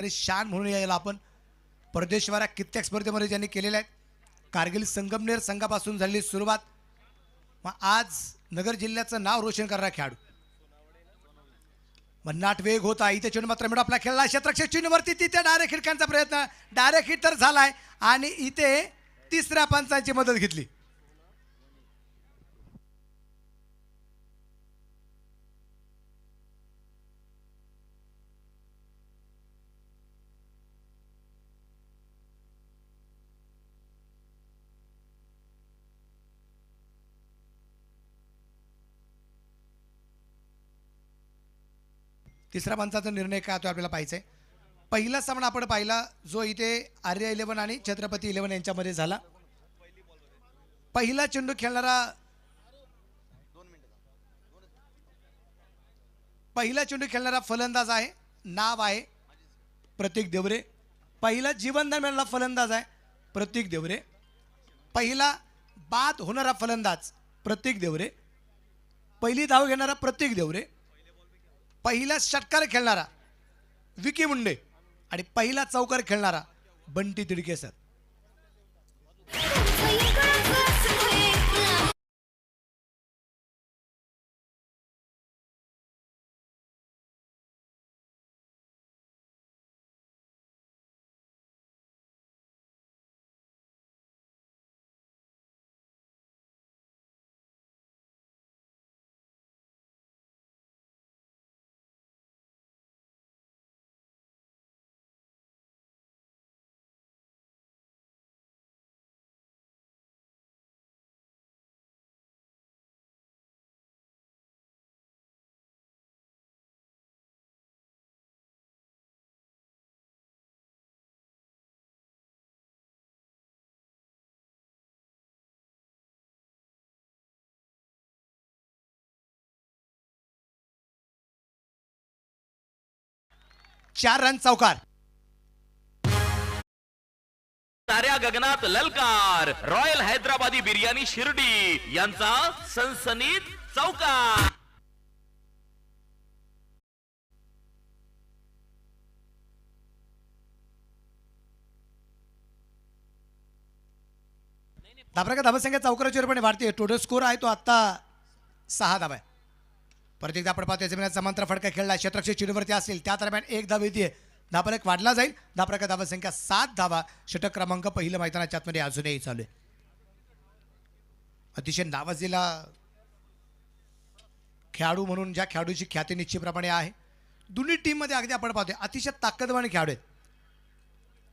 तरी शान म्हणून यायला आपण परदेशवाऱ्या कित्येक स्पर्धेमध्ये ज्यांनी केलेल्या आहेत। कारगिल संगमनेर संघापासून झालेली सुरुवात, मग आज नगर जिल्ह्याचं नाव रोशन करणारा खेळाडू मन्नाट वेग होता। इथे चेंडू मात्र मिळून आपला खेळला क्षेत्ररक्षक चेंडूवरती, तिथे डायरेक्ट हिट करण्याचा प्रयत्न, डायरेक्ट हिट तर झालाय आणि इथे तिसऱ्या पंचांची मदत घेतली। तिसरा पंचाचा निर्णय काय तो आपल्याला पाहायचा आहे। पहिला सामना आपण पाहिला जो इथे आर्या 11 आणि छत्रपती 11 यांच्यामध्ये झाला। पहिला चेंडू खेळणारा फलंदाज आहे, नाव आहे प्रतीक देवरे। पहिला जीवनदान मिळालेला फलंदाज आहे प्रतीक देवरे। पहिला बाद होणारा फलंदाज प्रतीक देवरे। पहिली धाव घेणारा प्रतीक देवरे। पहिला षटकार खेळणारा विकी मुंडे आणि पहिला चौकार खेळणारा बंटी तिडके सर। चार रन चौकार। ताऱ्या गगनात ललकार, रॉयल हैदराबादी बिर्याणी शिर्डी यांचा सनसनीत चौकार। धाबा धावसंख्या चौकाराच्या रूपाने वाढते। टोटल स्कोर आहे तो आता 6 धावा आहे। परत एकदा आपण पाहतोय जमिनीत समांतर फटका खेळला, क्षेत्ररक्षक चेंडूवरती असेल त्या दरम्यान एक धाव येते, धाबा एक वाढला जाईल। धाबा धावसंख्या 7 धावा। षटक क्रमांक पहिलं मैदानाच्या आतमध्ये अजूनही चालू आहे। अतिशय नावाजलेला खेळाडू म्हणून ज्या खेळाडूची ख्याती निश्चितप्रमाणे आहे, दोन्ही टीम मध्ये अगदी आपण पाहतोय अतिशय ताकदवान खेळाडू आहेत।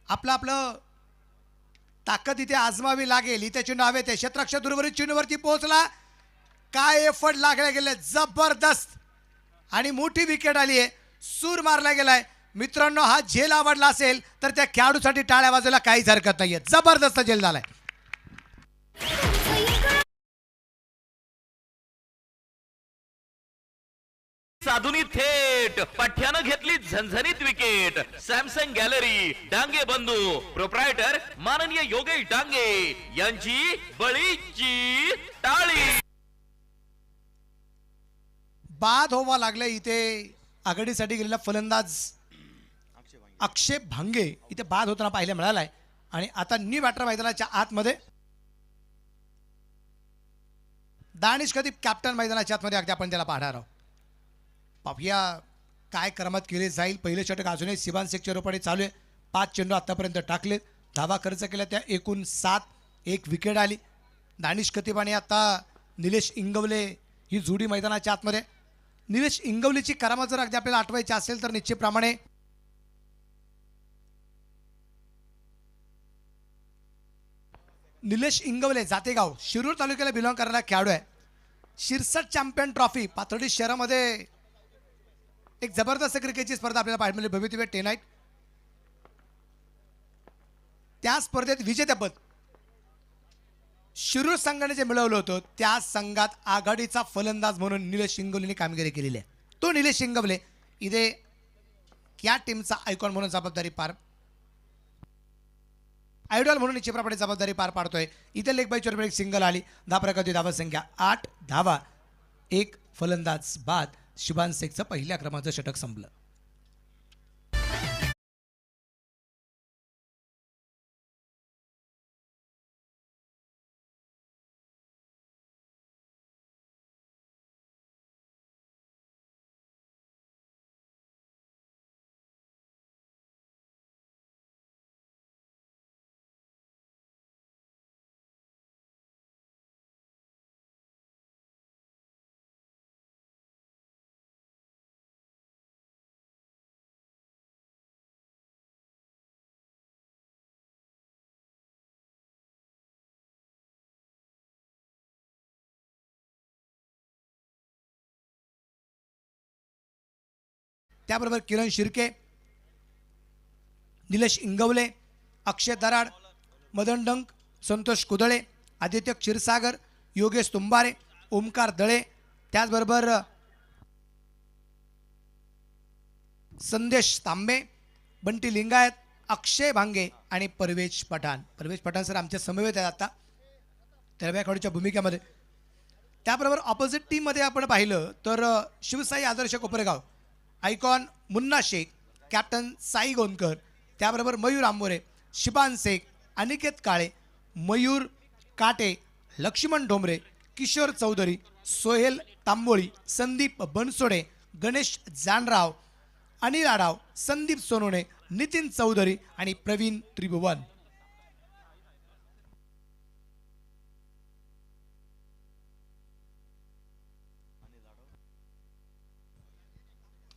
आपलं ताकद इथे आजमावी लागेल। इथे चेंडू हवे ते क्षेत्ररक्षक दुर्वरित चेंडूवरती पोहोचला, काय एफर्ट लागले गेले जबरदस्त आणि मोठी विकेट आली आहे, सूर मारला गेलाय। मित्रांनो हा झेल आवडला असेल तर त्या खेळाडूसाठी टाळ्या वाजवायला काहीच हरकत नाहीये। जबरदस्त झेल झालाय। साधुनी थेट पठ्यानं घेतली झणझणीत विकेट। सॅमसंग गॅलरी डांगे बंधू प्रोप्रायटर माननीय योगेश डांगे यांची बळीची टाळी। बाद व्हावा लागले इथे आघाडीसाठी गेलेला फलंदाज अक्षय भांगे इथे बाद होताना पाहायला मिळालाय आणि आता न्यू बॅटर मैदानाच्या आतमध्ये दानिश कदीप कॅप्टन मैदानाच्या आतमध्ये अगदी आपण त्याला पाहणार आहोत। पाहूया काय क्रमात केले जाईल। पहिले षटक अजूनही शिवान शेखच्या रूपाने चालू आहे। 5 चेंडू आतापर्यंत टाकले, धावा खर्च केल्या त्या एकूण 7, एक विकेट आली। दानिश कदीप आणि आता निलेश इंगवले ही जोडी मैदानाच्या आतमध्ये। निलेश इंगवलेची करामत जर अगदी आपल्याला आठवायची असेल तर निश्चितप्रमाणे निलेश इंगवले जातेगाव शिरूर तालुक्याला बिलॉंग करणारा खेळाडू आहे। शिरसट चॅम्पियन ट्रॉफी पाथर्डी शहरामध्ये एक जबरदस्त क्रिकेटची स्पर्धा आपल्याला पाहायला मिळाली, भव्य दिव्य 10 नाईट। त्या स्पर्धेत विजेतेपद शिरूर संघाने जे मिळवलं होतं त्या संघात आघाडीचा फलंदाज म्हणून निलेश इंगवलेने कामगिरी केलेली आहे। तो निलेश इंगवले इथे या टीमचा आयकॉन म्हणून जबाबदारी आयडॉल म्हणून निश्चितप्रमाणे जबाबदारी पार पाडतोय। इथे लेग बाय चोरबेड एक सिंगल आली। धावा संख्या 8 धावा, एक फलंदाज बाद। शुभान शेखचं पहिल्या क्रमांकाचं षटक संपलं। त्याबरोबर किरण शिर्के, निलेश इंगवले, अक्षय दराड, मदन डंक, संतोष कुदळे, आदित्य क्षीरसागर, योगेश तुंबारे, ओमकार दळे, त्याचबरोबर संदेश तांबे, बंटी लिंगायत, अक्षय भांगे आणि परवेश पठाण. परवेश पठाण सर आमच्या समवेत आहेत आता तेलव्या खेळाडूच्या भूमिकेमध्ये. त्याबरोबर ऑपोजिट टीममध्ये आपण पाहिलं तर शिवसाई आदर्श कोपरगाव, आयकॉन मुन्ना शेख, कॅप्टन साई गोंदकर, त्याबरोबर मयूर आंबोरे, शिबान शेख, अनिकेत काळे, मयूर काटे, लक्ष्मण डोंबरे, किशोर चौधरी, सोहेल तांबोळी, संदीप बनसोडे, गणेश जानराव, अनिल आडाव, संदीप सोनोने, नितीन चौधरी आणि प्रवीण त्रिभुवन.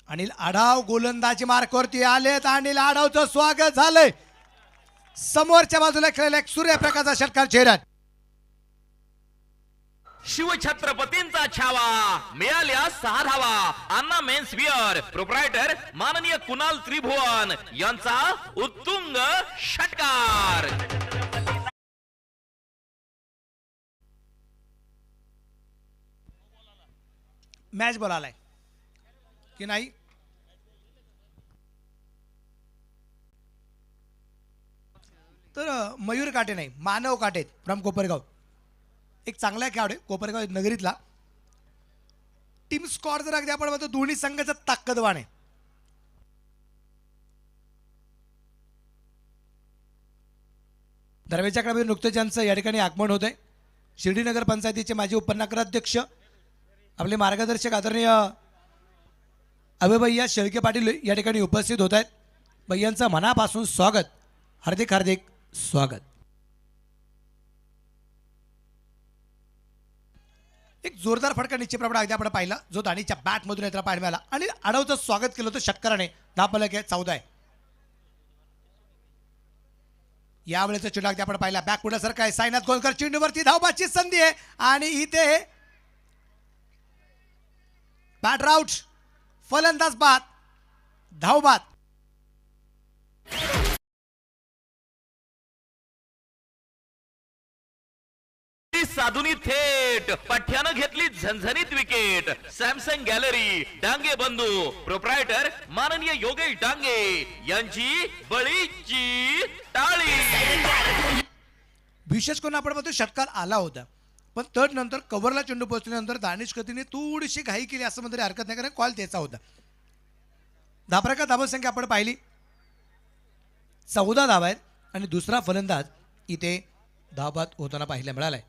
अनिल आढाव गोलंदाजी मार्कवरती आलेत. अनिल आढावचं स्वागत झालंय. समोरच्या बाजूला खेळलेला एक सूर्यप्रकाशचा षटकार चेहऱ्यात. शिवछत्रपतींचा छावा, मिळाल्या 6 धावा. अन्ना मेन्स विअर प्रोप्रायटर माननीय कुणाल त्रिभुवन यांचा उत्तुंग षटकार. मॅच बॉल आलाय की नाही? तर मयूर काटे नाही, मानव काटे फ्रॉम कोपरगाव, एक चांगला खेळाडू आहे कोपरगाव नगरीतला. टीम स्कॉर जर अगदी आपण म्हणतो दोन्ही संघाचा ताकदवान आहे. दरवेळच्या काळामध्ये नुकतेच यांचं या ठिकाणी आगमन होत आहे. शिर्डी नगर पंचायतीचे माजी उपनगर अध्यक्ष, आपले मार्गदर्शक आदरणीय अभय भैया शेळके पाटील या ठिकाणी उपस्थित होत आहेत. भैयांचं मनापासून स्वागत, हार्दिक हार्दिक स्वागत. एक जोरदार फटका निश्चितप्रमाणे अगदी आपण पाहिला जो दाणीच्या बॅटमधून येताना पाहायला मिळाला आणि आढावचं स्वागत केलं होतं षटकाराने. धापलक आहे 14 आहे. यावेळेचा चेंडू अगदी आपण पाहिला बॅक पुढ्यासारखा आहे. साईनाथ गोलकर चेंडूवरती धावबाची संधी आहे आणि इथे बॅट आउट, फलंदाज बाद, धाव बाद. साधुनी थेट पठ्यानं घेतली झणझणीत विकेट. सॅमसंग गॅलरी डांगे बंधू प्रोप्रायटर माननीय योगेश डांगे यांची बळीची टाळी. विशेष करून आपण म्हणतो षटकार आला होता पण तड नंतर कव्हरला चेंडू पोहोचल्यानंतर दानिश कतीने थोडीशी घाई केली असं म्हणतरी हरकत नाही, कारण कॉल त्याचा होता. धापराका धावसंख्या आपण पाहिली 14 धावा आहेत आणि दुसरा फलंदाज इथे धावबाद होताना पाहायला मिळालाय.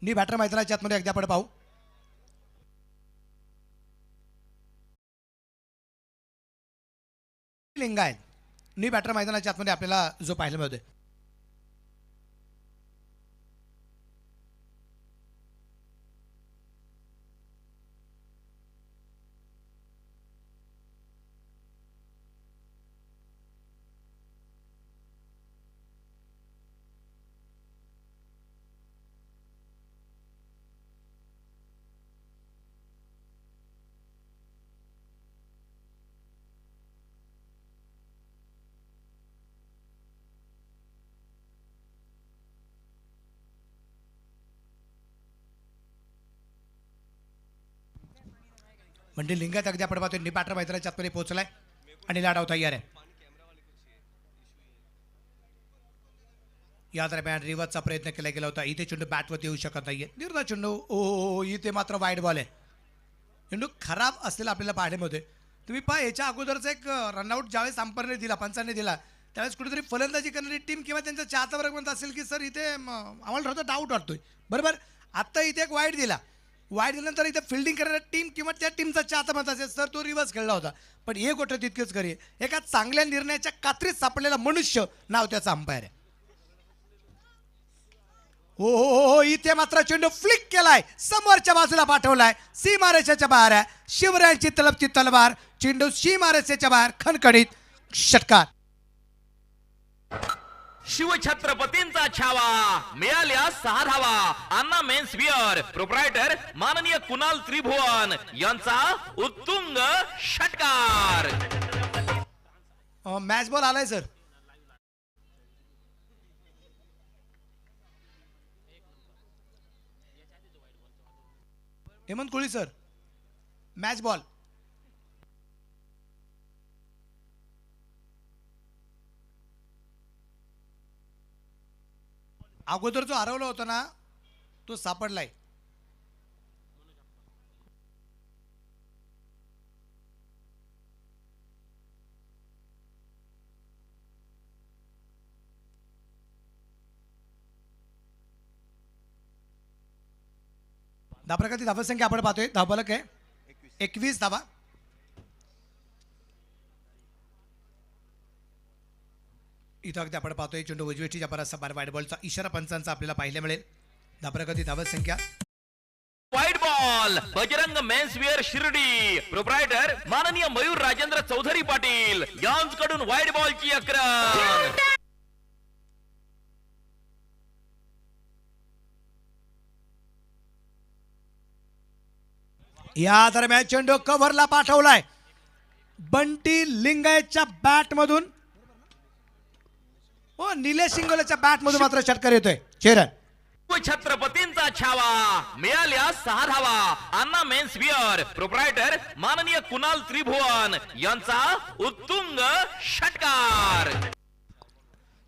नी बॅटर मैदानाच्या आतमध्ये अगदी आपण पाहू. लिंगायत नी बॅटर मैदानाच्या आतमध्ये आपल्याला जो पाहायला मिळतोय. म्हणजे लिंगायत अगदी आपण पाहतोय निपाटर मैदानाच्या आतमध्ये पोहोचलाय आणि लाडाव तयार आहे. या दरम्यान रिव्हर्सचा प्रयत्न केला गेला होता. इथे चेंडू बॅटवरती येऊ शकत नाहीये. निर्धा चेंडू ओ इथे मात्र वाईड बॉल आहे. चेंडू खराब असलेला आपल्याला पाहायला मिळतोय. तुम्ही पहा याच्या अगोदरचा एक रनआउट ज्यावेळेस अंपायरने दिला, पंचांनी दिला, त्यावेळेस कुठेतरी फलंदाजी करणारी टीम किंवा त्यांचा चाहता वर्ग म्हणत असेल की सर इथे आम्हाला थोडा डाऊट वाटतोय. बरोबर, आत्ता इथे एक वाईड दिला, वाईड दिल्यानंतर इथे फिल्डिंग करणारी टीम किंवा त्या टीमचा चाहता म्हणत असेल सर तो रिव्हर्स खेळला होता. पण एक गोष्ट तितकेच खरी आहे, एका चांगल्या निर्णयाच्या कात्रीत सापडलेला मनुष्य नाव त्याचा अंपायर आहे. हो इथे मात्र चेंडू फ्लिक केलाय, समोरच्या बाजूला पाठवलाय, सीमारेषेच्या बाहेर आहे. शिवरायांची तलबची तलवार, चेंडू सीमारेषेच्या बाहेर, खणखणीत षटकार. शिवछत्रपतींचा छावा मिळाल्या 6 धावा. अण्णा मेन्स विअर प्रोप्रायटर माननीय कुणाल त्रिभुवन यांचा उत्तुंग षटकार. मॅच बॉल आलाय सर. हेमंत कोळी सर, मॅच बॉल. अगोदर जो हरवला होता ना तो सापडलाय. धावप्रकाराची धावसंख्या आपण पाहतोय. धावफलक आहे 21 धावा. इथं अगदी आपण पाहतोय चेंडू उजवीच्या बराचसा बार वाईट बॉलचा इशारा पंचांचा आपल्याला पाहायला मिळेल. धावप्रकाराची धावसंख्या वाईट ball Bajrang menswear Shirdi proprietor माननीय मयूर राजेंद्र चौधरी पाटील यांच्याकडून वाईट बॉलची आक्रमण. या दरम्यान चेंडू कव्हरला पाठवलाय बंटी लिंगायतच्या बॅट मधून. हो, निलेश सिंगोलेच्या बॅट मधून मात्र षटकार येतोय. चेरन छत्रपतींचा छावा मिळाल्या 6 धावा. अण्णा मेन्स विअर प्रोप्रायटर माननीय कुणाल त्रिभुवन यांचा उत्तुंग षटकार.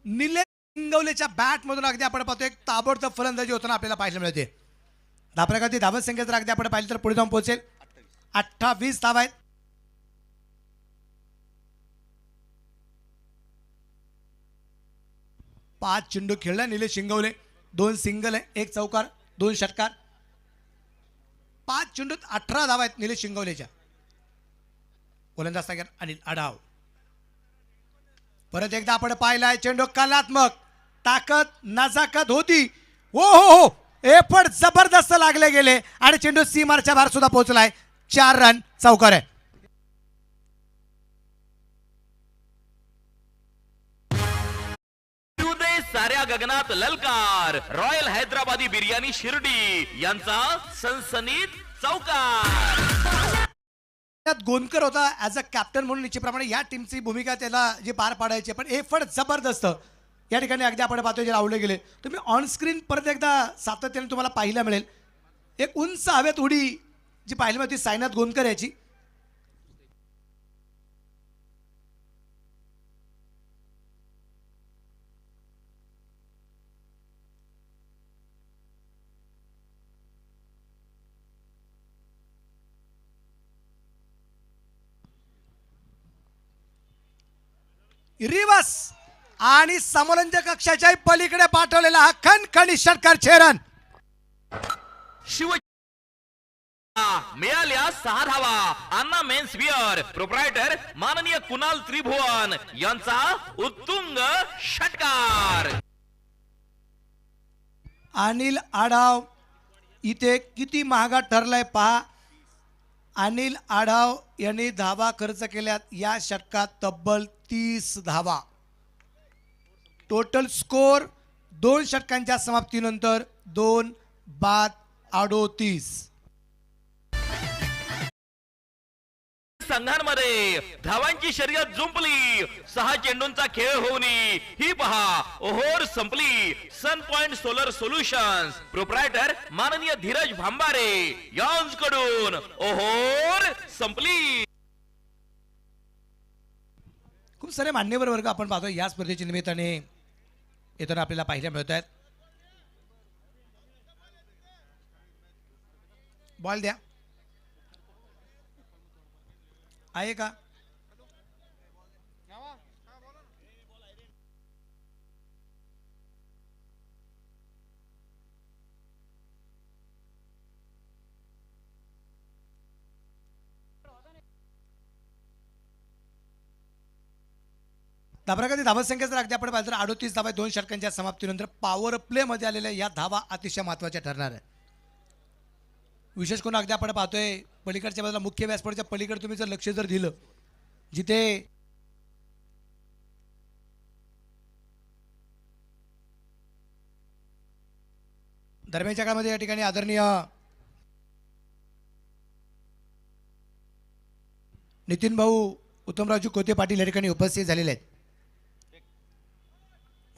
निलेश सिंगवलेच्या बॅट मधून अगदी आपण पाहतो एक ताबडतोब फलंदाजी होताना आपल्याला पाहायला मिळते. धावप्रकाराची धावत संख्या जर अगदी आपण पाहिली तर पुढे जाऊन पोहोचेल. 28 धावा आहेत. पाच चेंडू खेळला निलेश शिंगवले. 2 सिंगल आहे, 1 चौकार, 2 षटकार. 5 चेंडूत 18 धावा आहेत निलेश शिंगवलेच्या. गोलंदाज अनिल आढाव. परत एकदा आपण पाहिलाय चेंडू कलात्मक, ताकद नजाकत होती. हो हो हो, एफर्ट जबरदस्त लागले गेले आणि चेंडू सीमारच्या बाहेर सुद्धा पोहोचलाय. 4 रन चौकार आहे. साऱ्या गगनात ललकार रॉयल हैदराबादी बिर्याणी शिर्डी यांचा सनसनीत चौकार. गोंदकर होता ऍज अ कॅप्टन म्हणून निश्चितप्रमाणे या टीमची भूमिका त्याला जी पार पाडायची, पण एफर्ट जबरदस्त या ठिकाणी अगदी आपण पाहतोय जे लावले गेले. तुम्ही ऑन स्क्रीन परत एकदा सातत्याने तुम्हाला पाहायला मिळेल. एक उंच हवेत उडी जी पाहिली होती साईनाथ गोंदकर याची. रिवर्स आणि समोरंजक कक्षाच्या पलीकडे पाठवलेला हा खणखणी षटकार. छेरन शिव मिळाल्या 6 धावा. अण्णा मेन्स विअर प्रोप्रायटर माननीय कुणाल त्रिभुवन यांचा उत्तुंग षटकार. अनिल आढाव इथे किती महागा ठरलाय पहा. अनिल आढाव यांनी धावा खर्च केल्यात या षटकात तब्बल 30 धावा. टोटल स्कोर 2 षटकांच्या समाप्तीनंतर 2 बाद 38. संघांमध्ये धावांची शर्यत जुंपली. 6 चेंडूंचा खेळ होऊन ही पहा ओहोर संपली. सन पॉइंट सोलर सोल्युशन्स प्रोप्रायटर माननीय धीरज भांबारे यांच्याकडून ओहोर संपली. खूप सारे मान्यवर वर्ग आपण पाहतो या स्पर्धेच्या निमित्ताने येताना आपल्याला पाहायला मिळत आहेत. बॉल द्या आहे का. धावप्रकाराची धावसंख्या जर अगदी आपण पाहिलं तर 38 धावा 2 षटकांच्या समाप्तीनंतर पॉवर प्ले मध्ये आलेल्या या धावा अतिशय महत्त्वाच्या ठरणार आहे. विशेष करून अगदी आपण पाहतोय पलीकडच्या बाजूला मुख्य व्यासपीठाच्या पलीकडे तुम्ही जर लक्ष जर दिलं जिथे दरम्यानच्या काळामध्ये या ठिकाणी आदरणीय नितीन भाऊ उत्तमरावजी कोते पाटील या ठिकाणी उपस्थित झालेले आहेत.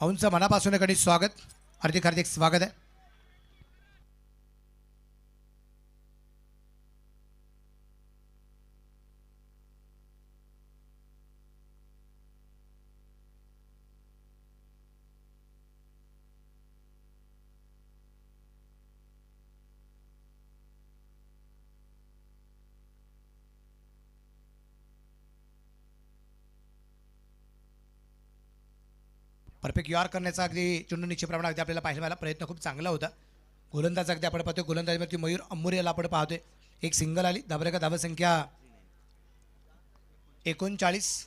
भाऊंचं मनापासून या ठिकाणी स्वागत, हार्दिक हार्दिक स्वागत आहे. परफेक्ट युआर करण्याचा अगदी चेंडू निश्चितप्रमाणे अगदी आपल्याला पाहायला मिळाला. प्रयत्न खूप चांगला होता. गोलंदाज अगदी आपण पाहतोय, गोलंदाजीवरती मयूर अंबुरे याला आपण पाहतोय. एक सिंगल आली. धाबरेका धावसंख्या 39.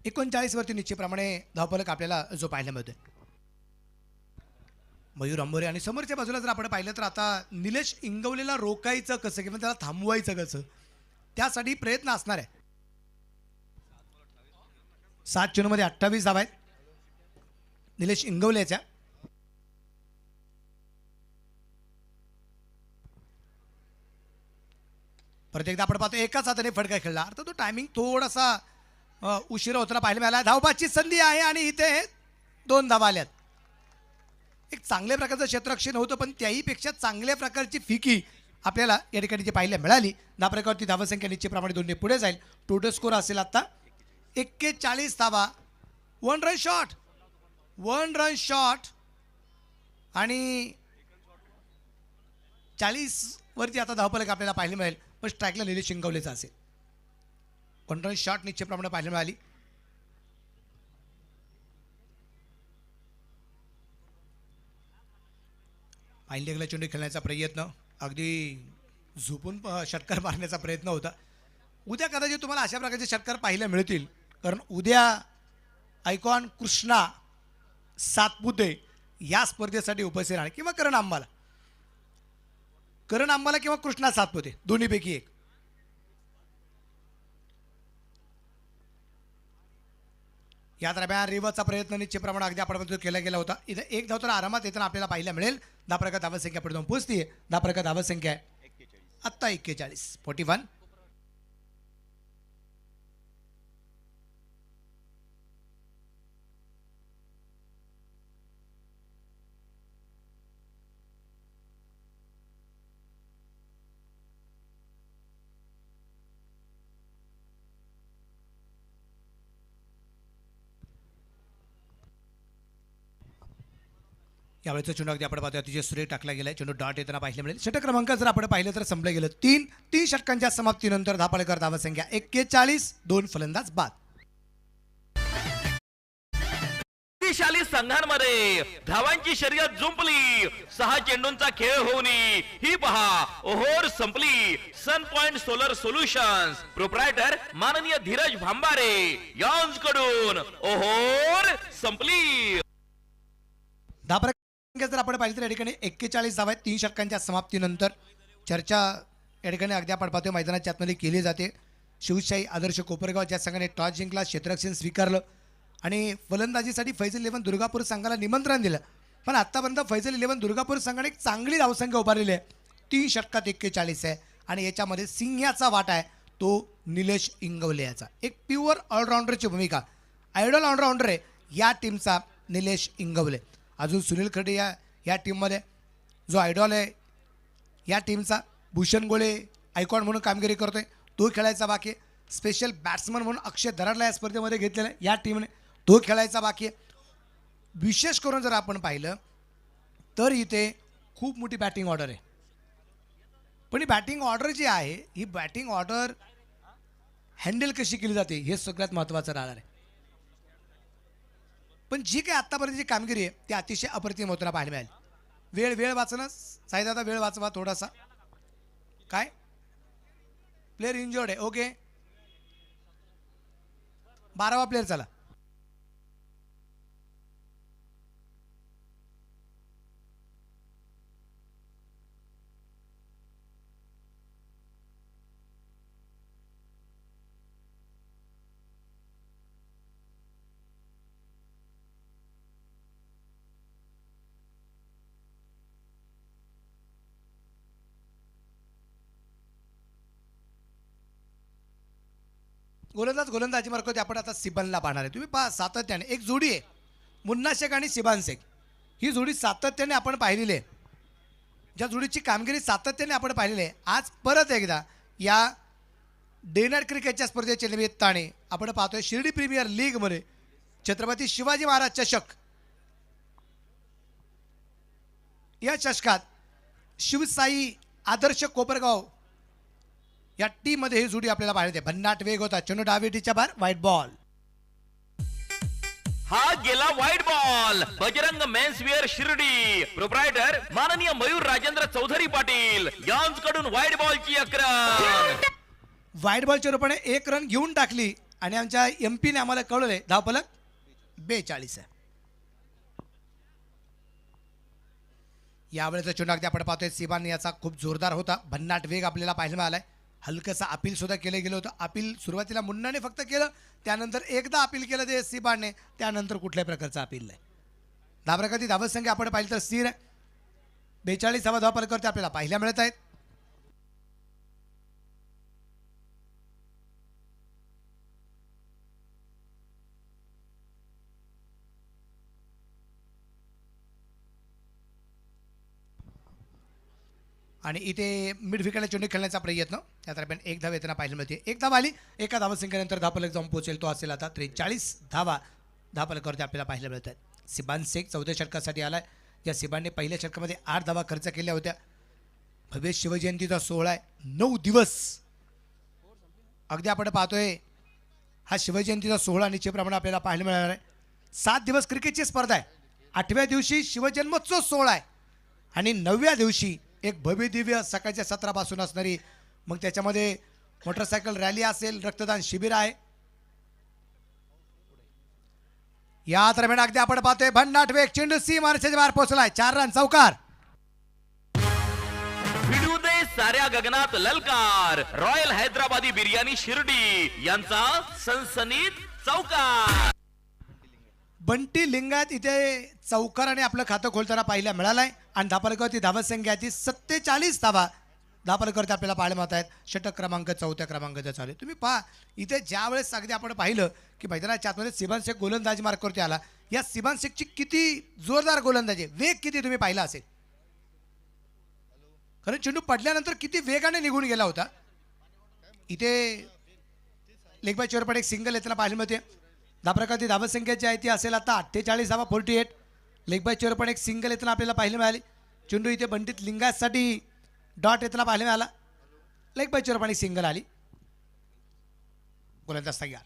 39 वरती निश्चितप्रमाणे धावफलक आपल्याला जो पाहायला मिळतोय. मयूर अंबोरे आणि समोरच्या बाजूला जर आपण पाहिलं तर आता निलेश इंगवलेला रोकायचं कसं किंवा त्याला थांबवायचं कसं, त्यासाठी प्रयत्न असणार आहे. 7 चेंडूमध्ये 28 धावा आहेत निलेश इंगवलेच्या. परत एकदा आपण पाहतो एकाच हाताने फटका खेळला. अर्थात तो टायमिंग थोडासा उशिरा होताना पाहायला मिळाला. धावबाची संधी आहे आणि इथे 2 धावा आल्यात. एक चांगल्या प्रकारचं क्षेत्ररक्षण होतं, पण त्याहीपेक्षा चांगल्या प्रकारची फिकी आपल्याला या ठिकाणी जी पाहायला मिळाली. 10 प्रकारची धावसंख्या निश्चितप्रमाणे 2ने पुढे जाईल. टोटल स्कोर असेल आता 41 धावा. 1 रन शॉट आणि 40 वरती आता धावफलक आपल्याला पाहायला मिळेल. पण स्ट्राईकला निलेश शिंगवलेचा असेल. 1 रन शॉट निश्चितप्रमाणे पाहायला मिळाली. पाहिलेला चेंडू खेळण्याचा प्रयत्न, अगदी झोपून षटकार मारण्याचा प्रयत्न होता. उद्या कदाचित तुम्हाला अशा प्रकारचे षटकार पाहायला मिळतील, कारण उद्या आयकॉन कृष्णा सातपुते या स्पर्धेसाठी उपस्थित राहणार, किंवा करण आंबाला किंवा कृष्णा सातपुते दोन्हीपैकी एक. या दरम्यान रिव्हर्सचा प्रयत्न निश्चितप्रमाणे अगदी आपण केला गेला होता. इथे एक धाव तर आरामात येताना आपल्याला पाहायला मिळेल. 10 प्रकार धावसंख्या पुढे जाऊन पोहोचतीये. 10 प्रकार धावसंख्या आहे आत्ता 41. यावेळेचा चेंडू अगदी आपण पाहतो अतिशय सुरेख टाकला गेलाय. चेंडू डॉट येताना पाहायला मिळेल. षटक क्रमांक जर आपण पाहिलं तर संपलं गेलं. 3 षटकांच्या समाप्तीनंतर धापळकर धावसंख्या 41, 2 फलंदाज बाद. शक्तिशाली संघांमध्ये धावांची शर्यत जुंपली. 6 चेंडूंचा खेळ होऊन ही पहा ओहोर संपली. सन पॉइंट सोलर सोल्युशन्स प्रोप्रायटर माननीय धीरज भांबारे यांच्याकडून ओहोर संपली. जर आपण पाहिलं तर या ठिकाणी 41 धावा आहेत 3 षटकांच्या समाप्तीनंतर. चर्चा या ठिकाणी अगदी आपण पाहतोय मैदानाच्या आतमध्ये केली जाते. शिवशाही आदर्श कोपरगाव ज्या संघाने टॉस जिंकला, क्षेत्ररक्षण स्वीकारलं आणि फलंदाजीसाठी फैजल 11 दुर्गापूर संघाला निमंत्रण दिलं. पण आतापर्यंत फैजल 11 दुर्गापूर संघाने एक चांगली धावसंख्या उभारलेली आहे. 3 षटकात 41 आहे आणि याच्यामध्ये सिंह्याचा वाटा आहे तो निलेश इंगवले याचा. एक प्युअर ऑलराऊंडरची भूमिका, आयडल ऑलराऊंडर आहे या टीमचा निलेश इंगवले. अजून सुनील खडे या टीममध्ये जो आयडॉल आहे या टीमचा. भूषण गोळे आयकॉन म्हणून कामगिरी करतोय, तो खेळायचा बाकी आहे. स्पेशल बॅट्समन म्हणून अक्षय दराडला या स्पर्धेमध्ये घेतलेला आहे या टीमने, तो खेळायचा बाकी आहे. विशेष करून जर आपण पाहिलं तर इथे खूप मोठी बॅटिंग ऑर्डर आहे. पण ही बॅटिंग ऑर्डर जी आहे, ही बॅटिंग ऑर्डर हँडल कशी केली जाते हे सगळ्यात महत्त्वाचं राहणार आहे. पण जी काही आत्तापर्यंतची कामगिरी आहे ती अतिशय अप्रतिम होताना पाहायला मिळाली. वेळ वाचणं साईदादा, वेळ वाचवा थोडासा. काय प्लेअर इंजर्ड आहे, ओके. 12वा प्लेअर चला. गोलंदाजी मार्क होते. आपण आता सिबनला पाहणार आहे. तुम्ही पहा सातत्याने एक जोडी आहे मुन्ना शेख आणि सिबान शेख. ही जोडी सातत्याने आपण पाहिलेली आहे. ज्या जोडीची कामगिरी सातत्याने आपण पाहिलेली आहे. आज परत एकदा या डे नाईट क्रिकेटच्या स्पर्धेच्या निमित्ताने आपण पाहतोय शिर्डी प्रीमियर लीगमध्ये छत्रपती शिवाजी महाराज चषक. या चषकात शिवसाई आदर्श कोपरगाव या टीम मध्ये ही जोडी आपल्याला पाहायला येते. भन्नाट वेग होता. चेंडू डावीटीच्या बाहेर व्हाईट बॉल. हा गेला white ball. Bajrang menswear Shirdi proprietor माननीय मयूर राजेंद्र चौधरी पाटील यांच्याकडून व्हाईट बॉलची अक्रम. व्हाईट बॉलच्या रूपाने एक रन घेऊन टाकली आणि आमच्या एमपीने आम्हाला कळवले धावफलक 42 आहे. यावेळेचा चेंडू अगदी आपण पाहतोय सिबान याचा खूप जोरदार होता. भन्नाट वेग आपल्याला पाहायला मिळालाय. हलकंसं अपील सुद्धा केलं गेलं होतं. अपील सुरुवातीला मुन्नाने फक्त केलं, त्यानंतर एकदा अपील केलं ते सिबानने, त्यानंतर कुठल्याही प्रकारचं अपील नाही. धावरगती धावसंख्या आपण पाहिलं तर स्थिर आहे. 42 धावफलकावरती आपल्याला पाहायला मिळत आहेत. आणि इथे मिड विकेटला चेंडू खेळण्याचा प्रयत्न, त्या दरम्यान एक धाव येताना पाहायला मिळते. एक धाव आली. एका धावसंख्येनंतर धावफलक जाऊन पोहोचेल तो असेल आता 43 धावा धावफलकावरती आपल्याला पाहायला मिळत आहेत. सिबान शेख चौथ्या षटकासाठी आलाय. या सिबानने पहिल्या षटकामध्ये 8 धावा खर्च केल्या होत्या. भव्य शिवजयंतीचा सोहळा आहे. 9 दिवस अगदी आपण पाहतोय हा शिवजयंतीचा सोहळा निश्चितप्रमाणे आपल्याला पाहायला मिळणार आहे. 7 दिवस क्रिकेटची स्पर्धा आहे. 8व्या दिवशी शिवजन्मोत्सव सोहळा आहे आणि 9व्या दिवशी एक भव्य दिव्य सकाळच्या सत्रापासून असणारी, मग त्याच्यामध्ये मोटरसायकल रॅली असेल, रक्तदान शिबिर आहे. या दरम्यान अगदी आपण पाहतोय भन्नाट वेग. चेंडू सी मार्चच्या बाहेर पोहोचलाय. 4 रन चौकार. भिडू दे साऱ्या गगनात ललकार. रॉयल हैदराबादी बिर्याणी शिर्डी यांचा सनसनीत चौकार. बंटी लिंगायत इथे चौकाराने आपलं खातं खोलताना पाहायला मिळालंय आणि धावफलकावरती धावसंख्या ती 47 धावा धावफलकावरती आपल्याला पाहायला मिळत आहेत. षटक क्रमांक 4थ्या क्रमांकाचा चालू आहे. तुम्ही पहा इथे ज्या वेळेस अगदी आपण पाहिलं की मैदानाच्या आतमध्ये सिबान शेख गोलंदाजी मार्कवरती आला. या सिबान शेखची किती जोरदार गोलंदाजी, वेग किती तुम्ही पाहिला असेल. कारण चेंडू पडल्यानंतर किती वेगाने निघून गेला होता. इथे लेग बाय चेअर पण एक सिंगल येताना पाहायला मिळते. धावफलकावरती धावसंख्या जी आहे ती असेल आता 48 धावा 48. लेग बाय चेअर पण एक सिंगल येताना आपल्याला पाहायला मिळाली. चेंडू इथे बंटीत लिंगासाठी डॉट येताना पाहायला मिळाला. लेग बाय चेअर पण एक सिंगल आली. गोलंदाज तयार.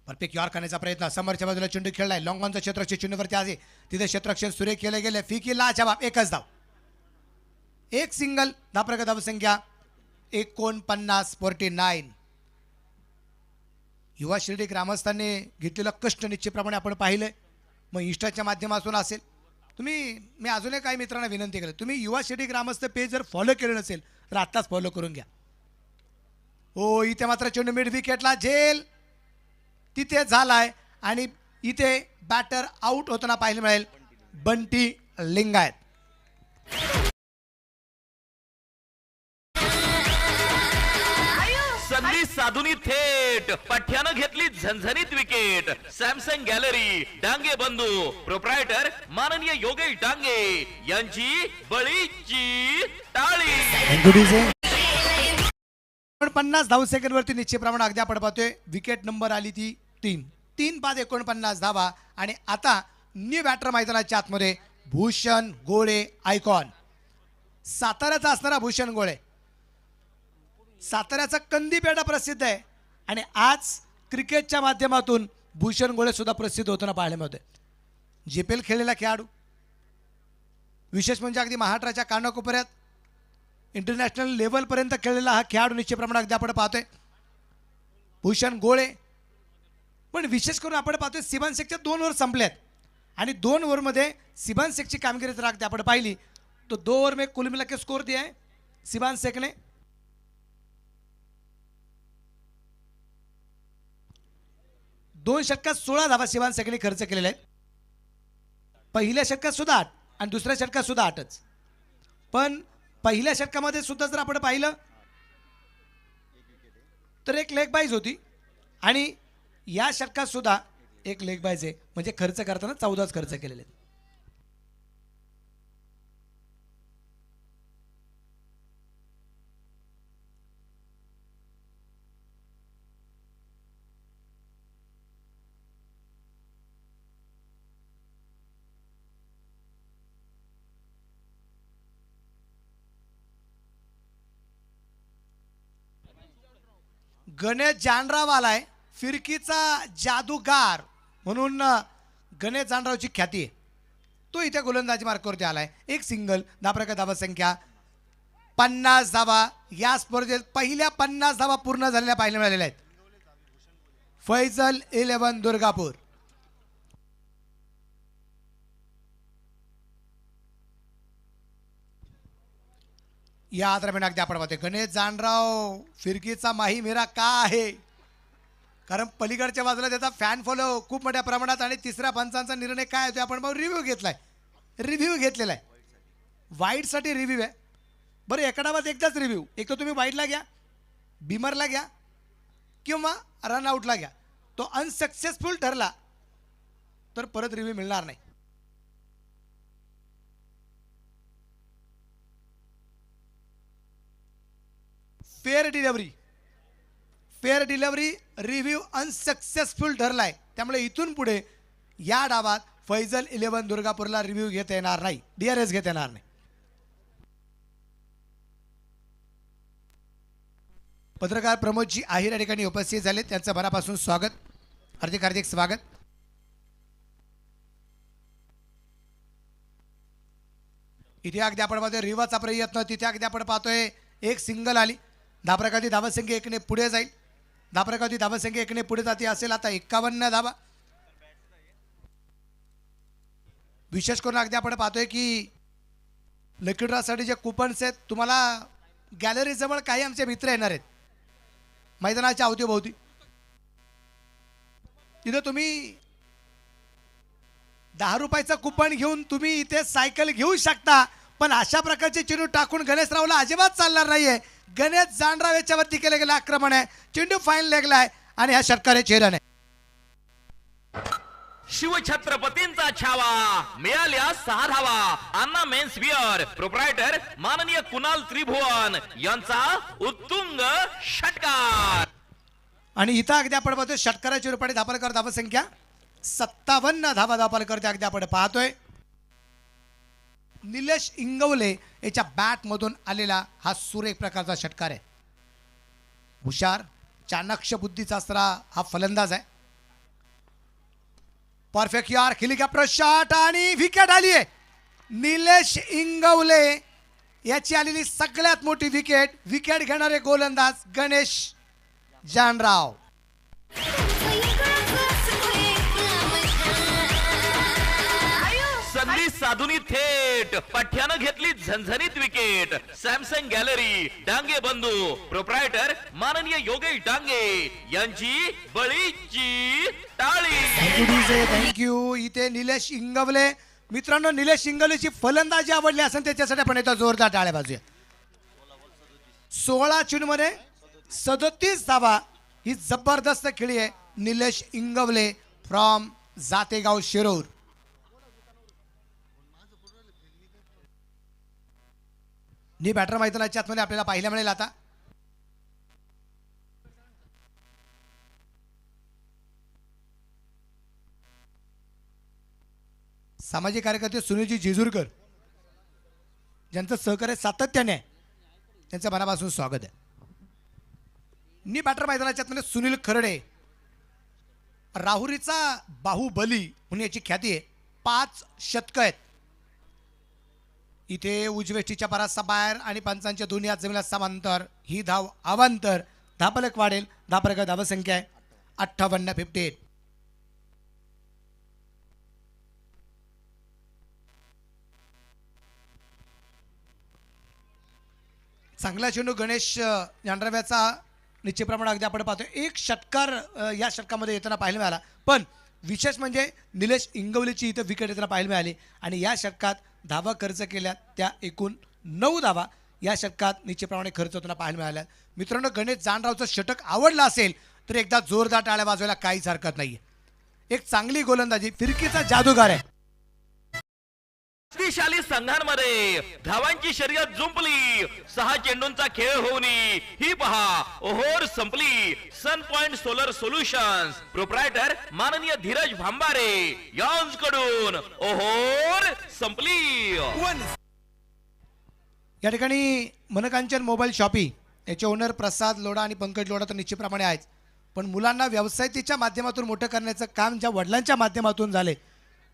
परफेक्ट यॉर्क करण्याचा प्रयत्न. समोरच्या बाजूला चेंडू खेळलाय. लॉंग ऑनचं क्षेत्ररक्षण चेंडूवरती आहे. तिथे क्षेत्ररक्षण सुरेख केले गेले. फिकीला जवाब. एकच धाव. एक सिंगल. धावफलक धावसंख्या 49. युवा शिर्डी ग्रामस्थांनी घेतलेलं कष्ट निश्चितप्रमाणे आपण पाहिलंय. मग इंस्टाच्या माध्यमातून असेल, मी अजूनही काही मित्रांना विनंती केली, तुम्ही युवा शिर्डी ग्रामस्थ पेज जर फॉलो केलं नसेल तर आत्ताच फॉलो करून घ्या. हो, इथे मात्र चेंडू मिड विकेटला झेल तिथे झालाय आणि इथे बॅटर आउट होताना पाहायला मिळेल बंटी लिंगायत. संधी साधुनी थेट पठ्यानं घेतली झणझणीत विकेट. सॅमसंग गॅलरी डांगे बंधू प्रोप्रायटर माननीय योगेश डांगे यांची बळीची टाळी. 49 धावसेकंदवरती निश्चितप्रमाणे अगदी आपण पाहतोय विकेट नंबर आली ती 3 बाद 49 धावा. आणि आता न्यू बॅटर मैदानाच्या आतमध्ये भूषण गोळे आयकॉन. साताऱ्याचा असणारा भूषण गोळे. साताऱ्याचा कंदीपेढा प्रसिद्ध आहे आणि आज क्रिकेटच्या माध्यमातून भूषण गोळे सुद्धा प्रसिद्ध होताना पाहायला मिळतोय. JPL खेळलेला खेळाडू, विशेष म्हणजे अगदी महाराष्ट्राच्या कानाकोपऱ्यात इंटरनॅशनल लेवलपर्यंत खेळलेला हा खेळाडू निश्चितप्रमाणे अगदी आपण पाहतोय भूषण गोळे. पण विशेष करून आपण पाहतोय सिबान शेखच्या 2 ओव्हर संपल्यात आणि 2 ओव्हरमध्ये सिबान शेखची कामगिरी जर अगदी आपण पाहिली तो 2 ओव्हर में कुल मिला के स्कोर दिया है सिबान शेख ने 2 षटकात 16 धावा सिबान शेखने खर्च केलेल्या आहेत. पहिल्या षटकात सुद्धा 8 आणि दुसऱ्या षटकात सुद्धा 8च. पण पहिल्या षटकामध्ये सुद्धा जर आपण पाहिलं तर एक लेग बाईज होती आणि या षटकात सुद्धा एक लेग बाईज आहे, म्हणजे खर्च करताना 14च खर्च केलेले आहेत. गणेश जानराव आलाय, फिरकीचा जादूगार म्हणून गणेश जानरावची ख्याती आहे. तो इथे गोलंदाजी मार्कावरती आलाय. एक सिंगल, दाबराका धावा संख्या 50 धावा. या स्पर्धेत पहिल्या 50 धावा पूर्ण झालेल्या पाहायला मिळालेल्या आहेत. फैजल 11 दुर्गापूर. या दरम्यान अगदी आपण पाहतोय गणेश जानराव फिरकीचा माही मेरा का आहे, कारण पलीकडच्या बाजूला त्याचा फॅन फॉलो खूप मोठ्या प्रमाणात आणि तिसऱ्या पंचांचा निर्णय काय होतो आपण रिव्ह्यू घेतलेला आहे. वाईटसाठी रिव्ह्यू आहे. बरं एका डावात एकदाच रिव्ह्यू, एक तर तुम्ही वाईटला घ्या, बिमरला घ्या किंवा रनआउटला घ्या. तो अनसक्सेसफुल ठरला तर परत रिव्ह्यू मिळणार नाही. फेअर डिलिव्हरी रिव्ह्यू अनसक्सेसफुल ठरलाय. त्यामुळे इथून पुढे या डावात फैजल 11 दुर्गापूरला रिव्ह्यू घेता येणार नाही, DRS घेता येणार नाही. पत्रकार प्रमोदजी आहिर या ठिकाणी उपस्थित झाले, त्यांचं मनापासून स्वागत, हार्दिक हार्दिक स्वागत. इथे अगदी आपण पाहतोय रिवाचा प्रयत्न, तिथे अगदी आपण पाहतोय एक सिंगल आली. धाबराकाती धावसंख्या 1ने पुढे जाईल. धाबराकाती धावसंख्या 1ने पुढे जाते असेल आता 51 धावा. विशेष करून अगदी आपण पाहतोय की लकी ड्रॉसाठी जे कुपन्स आहेत, तुम्हाला गॅलरी जवळ काही आमचे मित्र येणार आहेत मैदानाच्या अवतीभोवती. तिथे तुम्ही 10 रुपयाचं कुपन घेऊन तुम्ही इथे सायकल घेऊ शकता, पण अशा प्रकारचे चेंडू टाकून गणेशरावला अजिबात चालणार नाहीये. गणेश जानराव याच्यावरती केलं गेलं आक्रमण आहे. चेंडू फाईन लेगला आहे आणि हा षटकार चेहरा आहे. शिवछत्रपतींचा छावा, मिळाल्या 6 धावा. अन्ना मेन्स विअर प्रोप्रायटर माननीय कुणाल त्रिभुवन यांचा उत्तुंग षटकार. आणि इथं अगदी आपण पाहतोय षटकाराच्या रूपाने धापलकर धावसंख्या 57 धावा धापलकर अगदी आपण पाहतोय. निलेश इंगवले याच्या बॅट मधून आलेला हा सुरेख प्रकारचा षटकार आहे. हुशार चाणक्य बुद्धीचा असणारा हा फलंदाज आहे. परफेक्ट यार, हेलिकॉप्टर शॉट आणि विकेट आली आहे. निलेश इंगवले याची आलेली सगळ्यात मोठी विकेट. विकेट घेणारे गोलंदाज गणेश जानराव. संधी साधुनी थेट पठ्यानं घेतली झणझणीत विकेट. सॅमसंग गॅलरी डांगे बंधू प्रोप्रायटर माननीय योगेश डांगे यांची बळीची टाळी. थँक्यू. इथे निलेश इंगवले मित्रांनो, निलेश इंगवलेची फलंदाजी आवडली असेल त्याच्यासाठी आपण येतो जोरदार टाळ्या बाजूया. 16 चेंडूमध्ये 37 धावा. ही जबरदस्त खेळी आहे निलेश इंगवले फ्रॉम जातेगाव शिरूर. नी बॅटर मैदानाच्या आतमध्ये आपल्याला पाहायला मिळेल. आता सामाजिक कार्यकर्ते सुनीलजी जेजूरकर ज्यांचं सहकार्य सातत्याने आहे, त्यांचं मनापासून स्वागत आहे. नी बॅटर मैदानाच्या आतमध्ये सुनील खरडे, राहुरीचा बाहुबली म्हणून याची ख्याती आहे. 5 शतकं आहेत. इथे उजवेष्टीच्या परासा बाहेर आणि पंचांच्या दोन्ही हात जमिनीला समांतर. ही धाव अवांतर. धापलक वाढेल. धापलक धावसंख्या आहे 58-58. चांगला चेंडू गणेश जानराव्याचा निश्चितप्रमाणे अगदी आपण पाहतो. एक षटकार या षटकामध्ये येताना पाहायला मिळाला, पण विशेष म्हणजे निलेश इंगवलेची इथं विकेट येताना पाहायला मिळाली. आणि या षटकात धावा खर्च केल्या त्या एकूण 9 धावा. या षटकात निश्चितप्रमाणे खर्च होताना पाहायला मिळाला. मित्रांनो, गणेश जानरावचं षटक आवडलं असेल तर एकदा जोरदार टाळ्या वाजवायला काहीच हरकत नाहीये. एक चांगली गोलंदाजी, फिरकीचा जादूगार आहे. शक्तिशाली संघांमध्ये धावांची शर्यत जुंपली, 6 चेंडूंचा खेळ होऊन ही पहा ओहोर संपली. सन पॉइंट सोलर सोल्युशन्स प्रोप्रायटर माननीय धीरज भांबारे यांकडून ओहोर संपली. या ठिकाणी मनकांचन मोबाईल शॉपी याचे ओनर प्रसाद लोढा आणि पंकज लोढा तर निश्चितप्रमाणे आहेत, पण मुलांना व्यवसायतेच्या माध्यमातून मोठं करण्याचं काम ज्या वडिलांच्या माध्यमातून झाले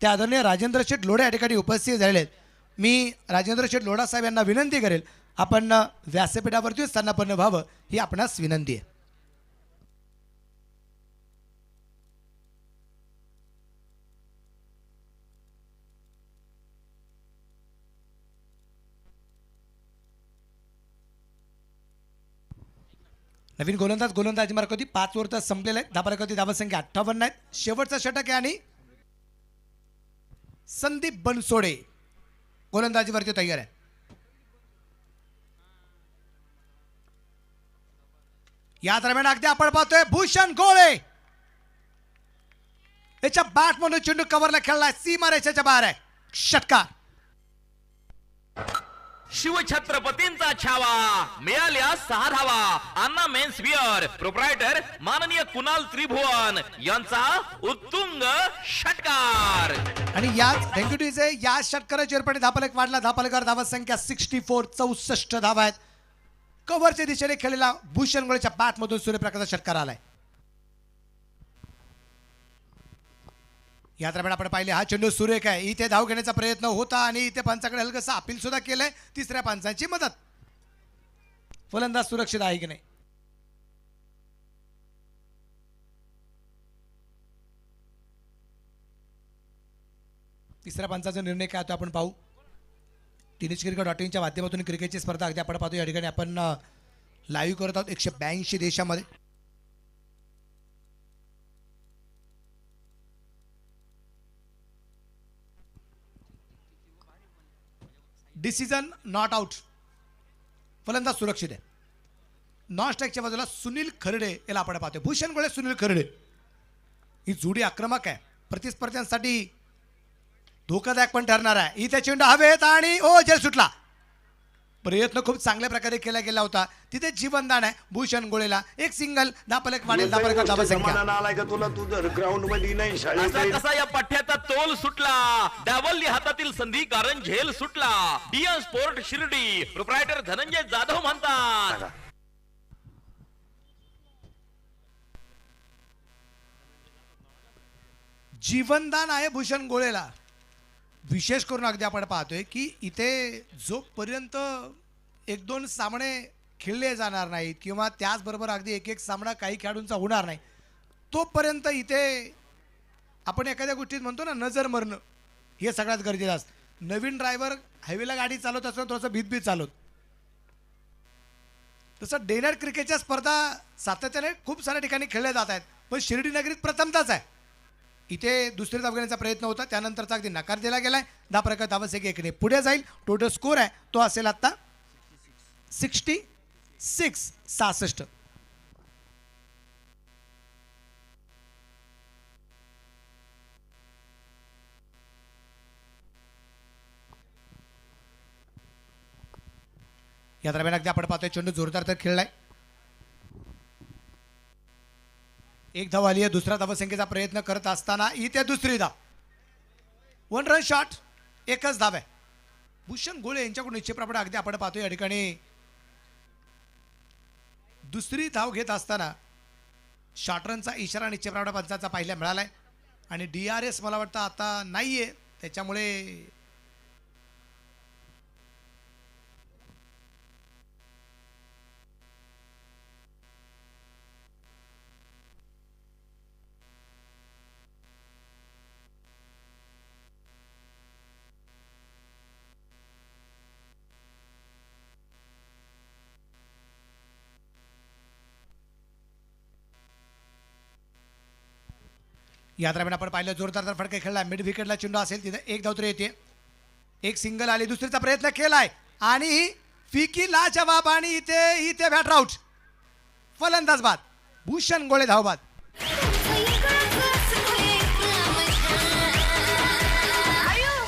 त्या आदरणीय राजेंद्र शेठ लोढा या ठिकाणी उपस्थित झालेले आहेत. मी राजेंद्र शेठ लोढा साहेब यांना विनंती करेल, आपण व्यासपीठावरती स्थानापन्न व्हावं ही आपणास विनंती आहे. नवीन गोलंदाजी मार्क होती, 5 ओव्हर संपलेला आहे. धाबारकती धावसंख्या 58 आहेत. शेवटचा षटक आहे आणि संदीप बनसोडे गोलंदाजीवरती तयार आहे. या दरम्यान अगदी आपण पाहतोय भूषण गोळे याच्या बॅट म्हणून चेंडू कव्हरला खेळलाय, सीमारेषेच्या बाहेर आहे. षटकार. शिवछत्रपतींचा छावा, मिळाल्या 6 धावा. अन्ना मेन्स विअर प्रोप्रायटर माननीय कुणाल त्रिभुवन यांचा उत्तुंग षटकार. आणि याच थँक्यूटीचे या षटकाराच्या रूपाने धापलक वाढला. धापलकर धावसंख्या 64 धावा आहेत. कव्हरच्या दिशेने खेळलेला भूषण गोळेच्या बॅट मधून सूर्यप्रकाशचा षटकार आलाय. या दरम्यान आपण पाहिले हा चेंडू सुरेख आहे. इथे धाव घेण्याचा प्रयत्न होता आणि इथे पंचाकडे हलकसं अपील सुद्धा केलंय. तिसऱ्या पंचांची मदत. फलंदाज सुरक्षित आहे की नाही? तिसऱ्या पंचाचा निर्णय काय होतो आपण पाहू. टेनिस क्रिकेट.inच्या माध्यमातून क्रिकेटची स्पर्धा अगदी आपण पाहतो. या ठिकाणी आपण लाईव्ह करत आहोत 182 देशामध्ये. Decision not out. फलंदाज सुरक्षित आहे. नॉन स्ट्राईकच्या बाजूला सुनील खर्डे याला आपण पाहतोय. भूषण गोळे, सुनील खर्डे ही जोडी आक्रमक आहे. प्रतिस्पर्ध्यांसाठी धोकादायक पण ठरणार आहे. इथे चेंडू हवेत आणि जेल सुटला. प्रयत्न खूप चांगल्या प्रकारे केला गेला होता. तिथे जीवनदान आहे भूषण गोळेला. एक सिंगल, धापलक वाढेल, धापलक धावसंख्या. कसा या पठ्याचा तोल सुटला, डावलली हातातील संधी कारण झेल सुटला. Indian sport Shirdi proprietor Dhananjay Jadhav म्हणतात, जीवनदान आहे भूषण गोळेला. विशेष करून अगदी आपण पाहतोय की इथे जोपर्यंत 1-2 सामने खेळले जाणार नाहीत किंवा त्याचबरोबर अगदी एक सामना काही खेळाडूंचा होणार नाही तोपर्यंत इथे आपण एखाद्या गोष्टीत म्हणतो ना, नजर मरणं हे सगळ्यात गरजेचं असतं. नवीन ड्रायव्हर हायवेला गाडी चालवत असतो थोडंसं भीतभीत चालवत. तसं डे नाईट क्रिकेटच्या स्पर्धा सातत्याने खूप साऱ्या ठिकाणी खेळल्या जात आहेत, पण शिर्डी नगरीत प्रथमताच आहे. इथे दुसरी धाव घेण्याचा प्रयत्न होता, त्यानंतरचा अगदी नकार दिला गेलाय. 10 प्रकार धावसंख्या 1ने पुढे जाईल. टोटल स्कोर आहे तो असेल आता 66. या दरम्यान अगदी आपण पाहतोय चेंडू जोरदार तर खेळलाय. एक धाव आली आहे. दुसऱ्या धावसंख्येचा प्रयत्न करत असताना इथे दुसरी धाव. 1 रन शॉट, एकच धाव आहे. भूषण गोळे यांच्याकडून निश्चितप्रमाणे अगदी आपण पाहतोय या ठिकाणी दुसरी धाव घेत असताना शॉर्ट रनचा इशारा निश्चितप्रमाणे पंचांचा पाहायला मिळालाय. आणि DRS मला वाटतं आता नाहीये, त्याच्यामुळे या दरम्यान आपण पाहिलं जोरदार फटका खेळला. मिड विकेटला चेंडू असेल तिथे एक धाव तर येते. एक सिंगल आली. दुसरीचा प्रयत्न केलाय आणि फिकी लाजवाब आणि इथे बॅट आउट. फलंदाज बाद. भूषण गोळे धावबाद.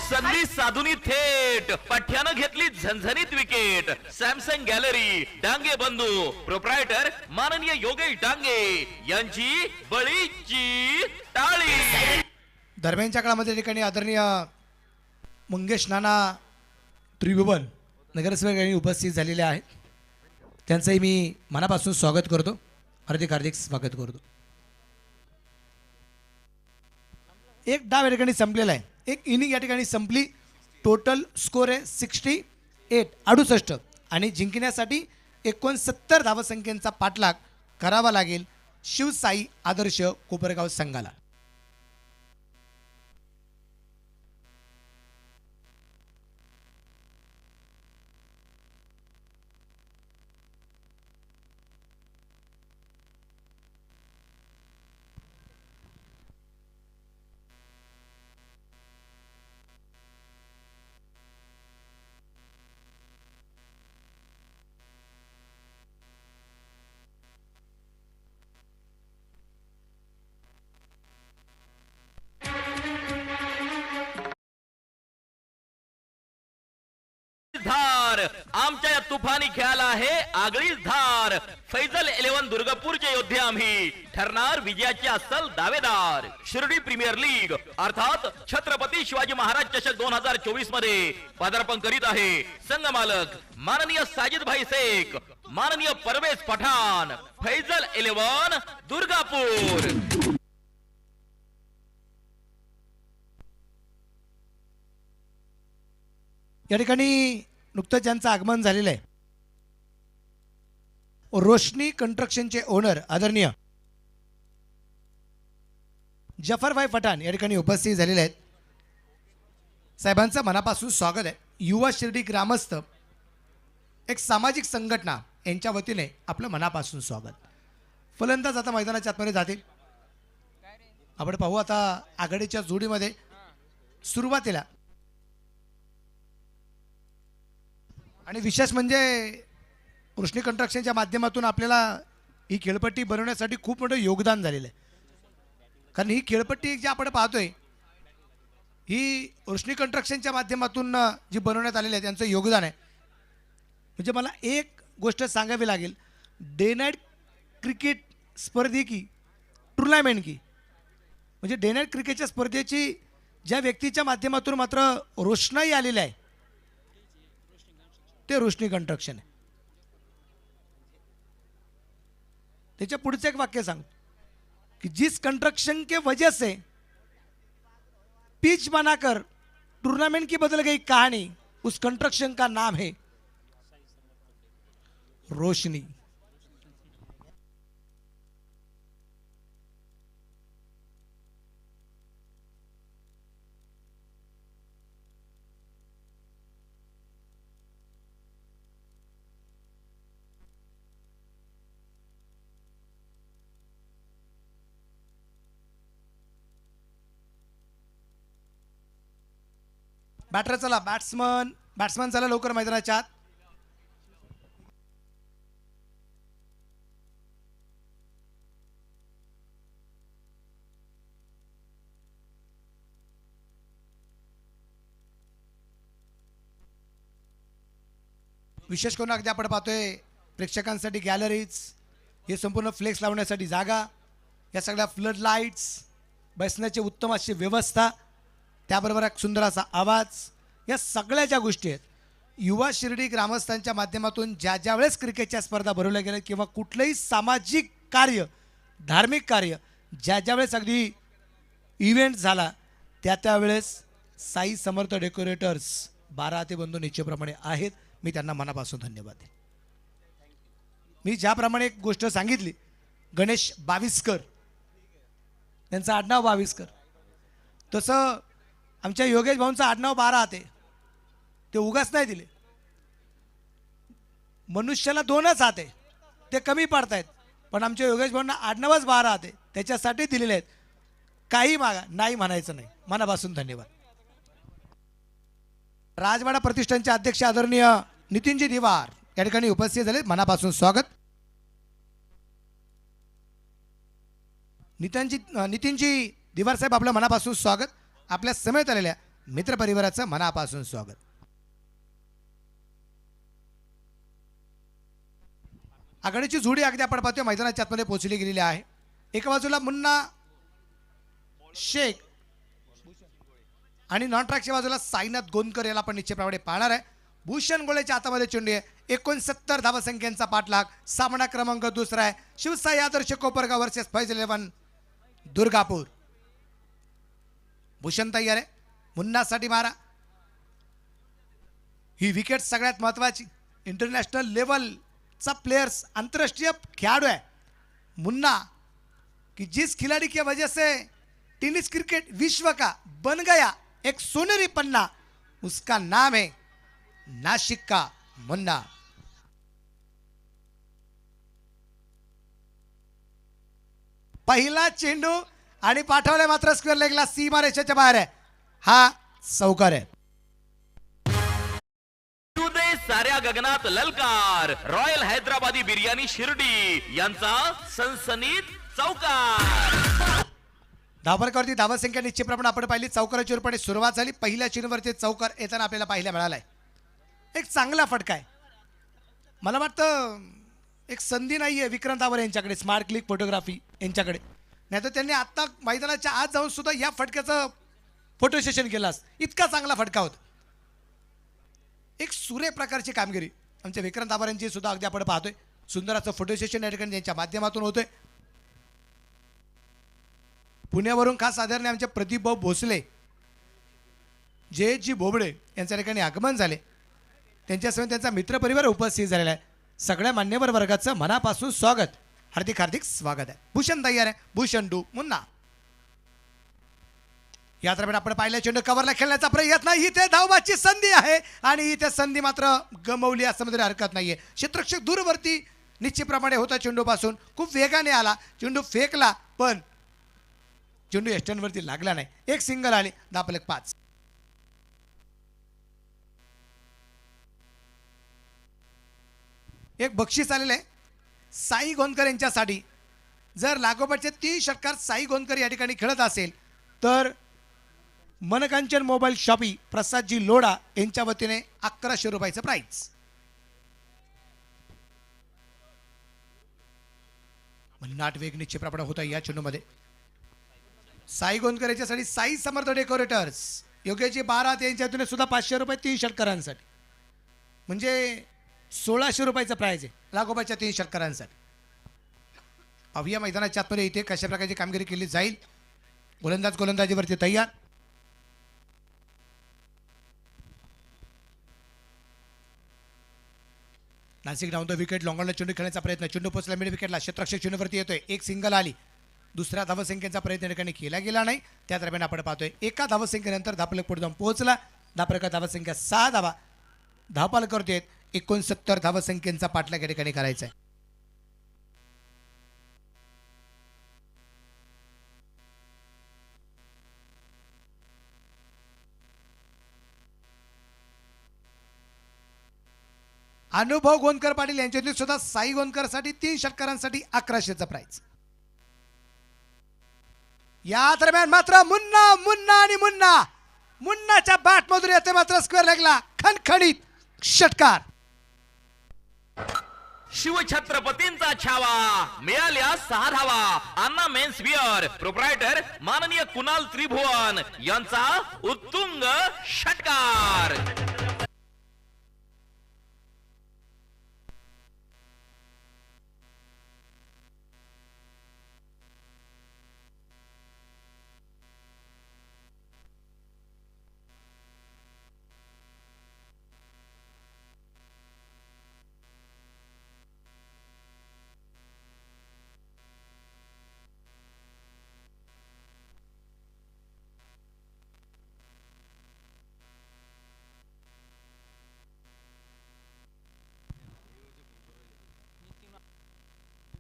संधी साधुनी थेट पठ्यानं घेतली झणझणीत विकेट. सॅमसंग गॅलरी डांगे बंधू प्रोप्रायटर माननीय योगेश डांगे यांची बळीची टाळी. दरम्यानच्या काळामध्ये ठिकाणी आदरणीय मंगेश नाना त्रिभुवन नगरसेवक यांनी उपस्थित झालेले आहेत. त्यांचंही मी मनापासून स्वागत करतो. हार्दिक स्वागत करतो. एक डाव या ठिकाणी संपलेला आहे. एक इनिंग या ठिकाणी संपली. टोटल स्कोर आहे 68 आणि जिंकण्यासाठी 69 धावसंख्येचा पाठलाग करावा लागेल शिवसाई आदर्श कोपरगाव संघाला. धार आमच्या या तुफानी खेळाला आहे आगळीच धार. फैजल 11 दुर्गापूरचे योद्धे आम्ही ठरणार विजयाचे असल दावेदार. शिर्डी प्रीमियर लीग अर्थात छत्रपती शिवाजी महाराज चषक 2024 मध्ये पदार्पण करीत आहे संघ मालक माननीय साजिद भाई शेख, माननीय परवेज पठाण, फैजल 11 दुर्गापूर. या ठिकाणी नुकतंच ज्यांचं आगमन झालेलं आहे रोशनी कंस्ट्रक्शनचे ओनर आदरणीय जफरभाई पठाण या ठिकाणी उपस्थित झालेले आहेत. साहेबांचं मनापासून स्वागत आहे. युवा शिर्डी ग्रामस्थ एक सामाजिक संघटना यांच्या वतीने आपलं मनापासून स्वागत. फलंदाज आता मैदानाच्या आतमध्ये जातील. आपण पाहू आता आघाडीच्या जोडीमध्ये सुरुवातीला आणि विशेष म्हणजे रोशनी कंस्ट्रक्शनच्या माध्यमातून आपल्याला ही खेळपट्टी बनवण्यासाठी खूप मोठं योगदान झालेलं आहे. कारण ही खेळपट्टी जी आपण पाहतोय ही रोशनी कंस्ट्रक्शनच्या माध्यमातून जी बनवण्यात आलेली आहे त्यांचं योगदान आहे. म्हणजे मला एक गोष्ट सांगावी लागेल. डे नाईट क्रिकेट स्पर्धे की टुर्नामेंट की म्हणजे डे नाईट क्रिकेटच्या स्पर्धेची ज्या व्यक्तीच्या माध्यमातून मात्र रोषणाई आलेली आहे ते रोशनी कंस्ट्रक्शन आहे. त्याच्या पुढचं एक वाक्य सांग कि जिस कंस्ट्रक्शन के वजह से पिच बनाकर टूर्नामेंट की बदल गई कहानी उस कंस्ट्रक्शन का नाम है रोशनी. बॅटर चला बॅट्समन चला लवकर मैदानाच्या आत. विशेष करून अगदी आपण पाहतोय प्रेक्षकांसाठी गॅलरीज, हे संपूर्ण फ्लेक्स लावण्यासाठी जागा, या सगळ्या फ्लड लाईट्स, बसण्याची उत्तम अशी व्यवस्था, त्याबरोबर एक सुंदर असा आवाज, या सगळ्या ज्या गोष्टी आहेत युवा शिर्डी ग्रामस्थांच्या माध्यमातून ज्या वेळेस क्रिकेटच्या स्पर्धा भरवल्या गेल्या किंवा कुठलंही सामाजिक कार्य, धार्मिक कार्य ज्या वेळेस अगदी इव्हेंट झाला त्यावेळेस साई समर्थ डेकोरेटर्स 12 ते बंधू निश्चयप्रमाणे आहेत. मी त्यांना मनापासून धन्यवाद देईन. मी ज्याप्रमाणे एक गोष्ट सांगितली, गणेश बाविस्कर त्यांचं आडनाव बाविस्कर, तसं आमच्या योगेश भाऊंचं आडनाव 12 आहे. ते उगाच नाही दिले. मनुष्याला 2च हात आहे, ते कमी पडतायत, पण आमच्या योगेश भाऊंना आडनावच 12 आहे त्याच्यासाठी दिलेले आहेत. काही मागा, नाही म्हणायचं नाही. मनापासून धन्यवाद. राजवाडा प्रतिष्ठानचे अध्यक्ष आदरणीय नितीनजी दिवार या ठिकाणी उपस्थित झाले, मनापासून स्वागत. नितीनजी दिवार साहेब आपलं मनापासून स्वागत. आपल्या समेत आलेल्या मित्रपरिवाराचं मनापासून स्वागत. आघाडीची जोडी अगदी आपण पाहतोय मैदानाच्या आतमध्ये पोहोचली गेलेली आहे. एका बाजूला मुन्ना शेख आणि नॉन ट्रॅकच्या बाजूला साईनाथ गोंदकर याला आपण निश्चितप्रमाणे पाहणार आहे. भूषण गोळेच्या हातामध्ये चेंडू आहे. 69 धावसंख्यांचा पाठलाग. सामना क्रमांक दुसरा आहे. शिवसाई आदर्श कोपरगाव वर्सेस फैज 11 दुर्गापूर. भूषण तयार आहे. मुन्नासाठी मारा. ही विकेट सगळ्यात महत्वाची. इंटरनॅशनल लेवलचा प्लेयर्स, आंतरराष्ट्रीय खेळाडू है मुन्ना, कि जिस खिलाड़ी की वजह से टेनिस क्रिकेट विश्व का बन गया एक सोनेरी पन्ना, उसका नाम है नाशिक का मुन्ना. पहिला चेंडू आणि पाठवले मात्र स्क्वेअर लेगला, सीमा रेषेच्या बाहेर आहे. हा चौकार आहे. उदय साऱ्या गगनात ललकार. रॉयल हैदराबादी बिर्याणी शिर्डी यांचा सनसनीत चौकार. धावफलकावरती धावसंख्या निश्चितप्रमाणे आपण पाहिली. चौकाराची रूपाने सुरुवात झाली. पहिल्या चेंडूवरती चौकार येताना आपल्याला पाहायला मिळालाय. एक चांगला फटका आहे. मला वाटतं एक संधी नाहीये विक्रांत आवर यांच्याकडे, स्मार्ट क्लिक फोटोग्राफी यांच्याकडे, नाही तर त्यांनी आत्ता मैदानाच्या आत जाऊन सुद्धा या फटक्याचं फोटो सेशन केलं असतं. इतका चांगला फटका होता. एक सुरेख प्रकारची कामगिरी आमच्या विक्रांत आवर यांची सुद्धा अगदी आपण पाहतोय. सुंदर असं फोटो सेशन या ठिकाणी त्यांच्या माध्यमातून होतोय. पुण्यावरून खास आदरणीय आमचे प्रदीप भाऊ भोसले, जयजी बोबडे यांच्या ठिकाणी आगमन झाले. त्यांच्यासमोर त्यांचा मित्रपरिवार उपस्थित झालेला आहे. सगळ्या मान्यवर वर्गाचं मनापासून स्वागत, हार्दिक हार्दिक स्वागत आहे. भूषण तयार आहे. भूषण डू मुन्ना. या दरम्यान आपण पाहिल्या चेंडू कव्हरला खेळण्याचा प्रयत्न. इथे धावबाची संधी आहे आणि इथे संधी मात्र गमवली असं मध्ये हरकत नाहीये. क्षेत्ररक्षक दूरवरती निश्चितप्रमाणे होता चेंडूपासून, खूप वेगाने आला, चेंडू फेकला पण चेंडू एस्टनवरती लागला नाही. एक सिंगल आली. धापलक 5. एक बक्षीस आलेलं आहे साई गोंदकर यांच्यासाठी. जर लागोपाठचे 3 षटकार साई गोंदकर या ठिकाणी खेळत असेल तर मनकांचन मोबाईल शॉपी प्रसादजी लोढा यांच्या वतीने 1100 रुपयाचं प्राइज. नाट वेग निश्चितप्रमाणे होता या चेंडूमध्ये. साई गोंदकर यांच्यासाठी साई समर्थ डेकोरेटर्स योग्यजी 12 यांच्या वतीने सुद्धा 500 रुपये 3 षटकारांसाठी, म्हणजे 1600 रुपयाचं प्राइज आहे लागोपाठच्या 3 षटकारांसाठी. अवया मैदानाच्या आतमध्ये इथे कशा प्रकारची कामगिरी केली जाईल. गोलंदाजीवरती तयार. Nashik down the wicket. लॉंगॉनला चेंडू खेळण्याचा प्रयत्न. चेंडू पोचला मिड विकेटला. क्षेत्ररक्षक चेंडूवरती येतोय. एक सिंगल आली. दुसऱ्या धावसंख्येचा प्रयत्न ठिकाणी केला गेला नाही. त्या दरम्यान आपण पाहतोय एका धावसंख्येनंतर धापलक पुढे जाऊन पोहोचला. धापलका धावसंख्या 6 धावा. धावपाल करतोय 69 धावसंख्येचा पाठलाग या ठिकाणी करायचा आहे. अनुभव गोंदकर पाटील यांच्यातील सुद्धा साई गोंदकर साठी 3 षटकारांसाठी 1100चा प्राइज. या दरम्यान मात्र मुन्नाच्या बॅट मधून येते मात्र स्क्वेअर लेगला खणखणीत षटकार. शिवछत्रपतींचा छावा. मिळाल्या 6 धावा. अन्ना मेन्स विअर प्रोप्रायटर माननीय कुणाल त्रिभुवन यांचा उत्तुंग षटकार.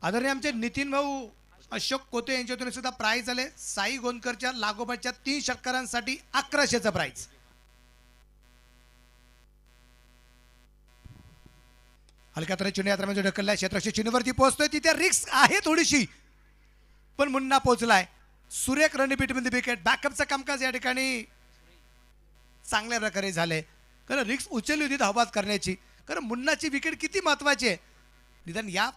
आदरणीय आमचे नितीन भाऊ अशोक कोते यांच्यातून सुद्धा प्राइज आले. साई गोंदकरच्या लागोपाठच्या 3 षटकारांसाठी 1100चं प्राइज. हलक्या तरी चेंडू यात्रा ढकललाय, क्षेत्रक्षी चेंडूवरती पोहोचतोय, तिथे रिक्स आहे थोडीशी, पण मुन्ना पोहोचलाय. सुरेख रणनीतीमध्ये विकेट. बॅकअपचं कामकाज या ठिकाणी चांगल्या प्रकारे झालंय. कारण रिक्स उचलली होती धावबाद करण्याची. कारण मुन्नाची विकेट किती महत्वाची आहे निदान या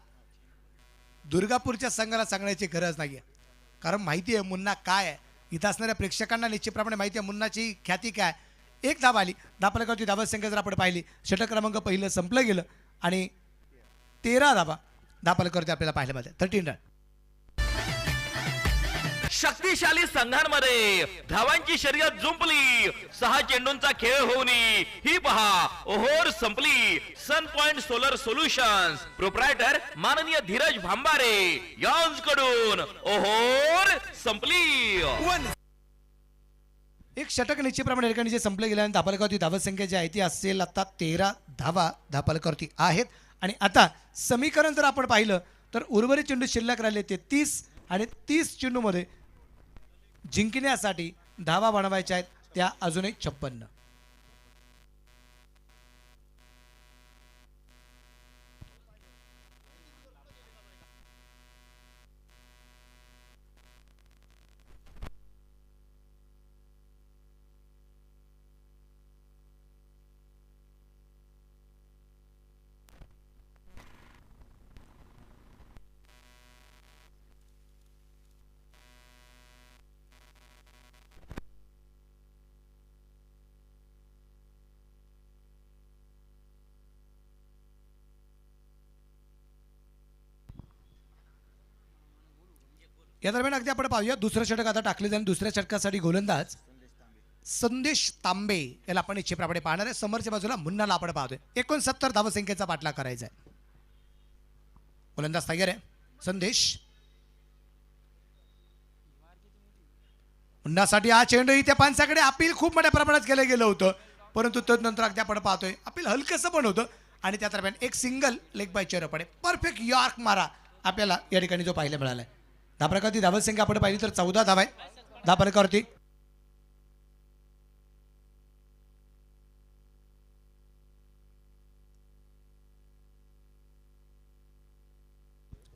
दुर्गापूरच्या संघाला सांगण्याची गरज नाहीये. कारण माहिती आहे मुन्ना काय आहे. इथं असणाऱ्या प्रेक्षकांना निश्चितप्रमाणे माहिती आहे मुन्नाची ख्याती काय. एक धाव आली, धापलकावरती धावत संख्या जर आपण पाहिली, षटक क्रमांक पहिलं संपलं गेलं आणि 13 धावा धापलकावरती आपल्याला पाहायला मिळते. 13 रन. शक्तिशाली संघांमध्ये धावांची शर्यत जुंपली. 6 चेंडूंचा खेळ होऊन ही पहा ओव्हर संपली. सन पॉइंट सोलर सोल्युशन्स प्रोप्रायटर माननीय धीरज भांबारे यांच्याकडून ओव्हर संपली. एक षटक निश्चितप्रमाणे या ठिकाणी जे संपले गेल्यानंतर धापलकावरती धावत संख्या जी आहे ती असेल आता 13 धावा धापलकावरती आहेत. आणि आता समीकरण जर आपण पाहिलं तर उर्वरित चेंडू शिल्लक राहिले ते 30 आणि 30 चेंडूमध्ये जिंकण्यासाठी धावा बनवायच्या आहेत त्या अजूनही 56. या दरम्यान अगदी आपण पाहूया दुसरं षटक आता टाकले जाईल. दुसऱ्या षटकासाठी गोलंदाज संदेश तांबे याला आपण इच्छेप्रमाणे पाहणार आहे. समोरच्या बाजूला मुन्नाला आपण पाहतोय. 69 धावसंख्येचा पाठलाग करायचा आहे. गोलंदाज तयार आहे. संदेश मुन्नासाठी हा चेंडू इथे पंचाकडे अपील खूप मोठ्या प्रमाणात केलं गेलं होतं, परंतु तदनंतर अगदी आपण पाहतोय अपील हलकंसं पण होतं आणि त्या दरम्यान एक सिंगल लेग बाय चेहरा पडे परफेक्ट यॉर्क मारा आपल्याला या ठिकाणी जो पाहायला मिळालाय. धापलकावरती धावत संख्या आपण पाहिली तर 14 धावा आहे धापलकावरती.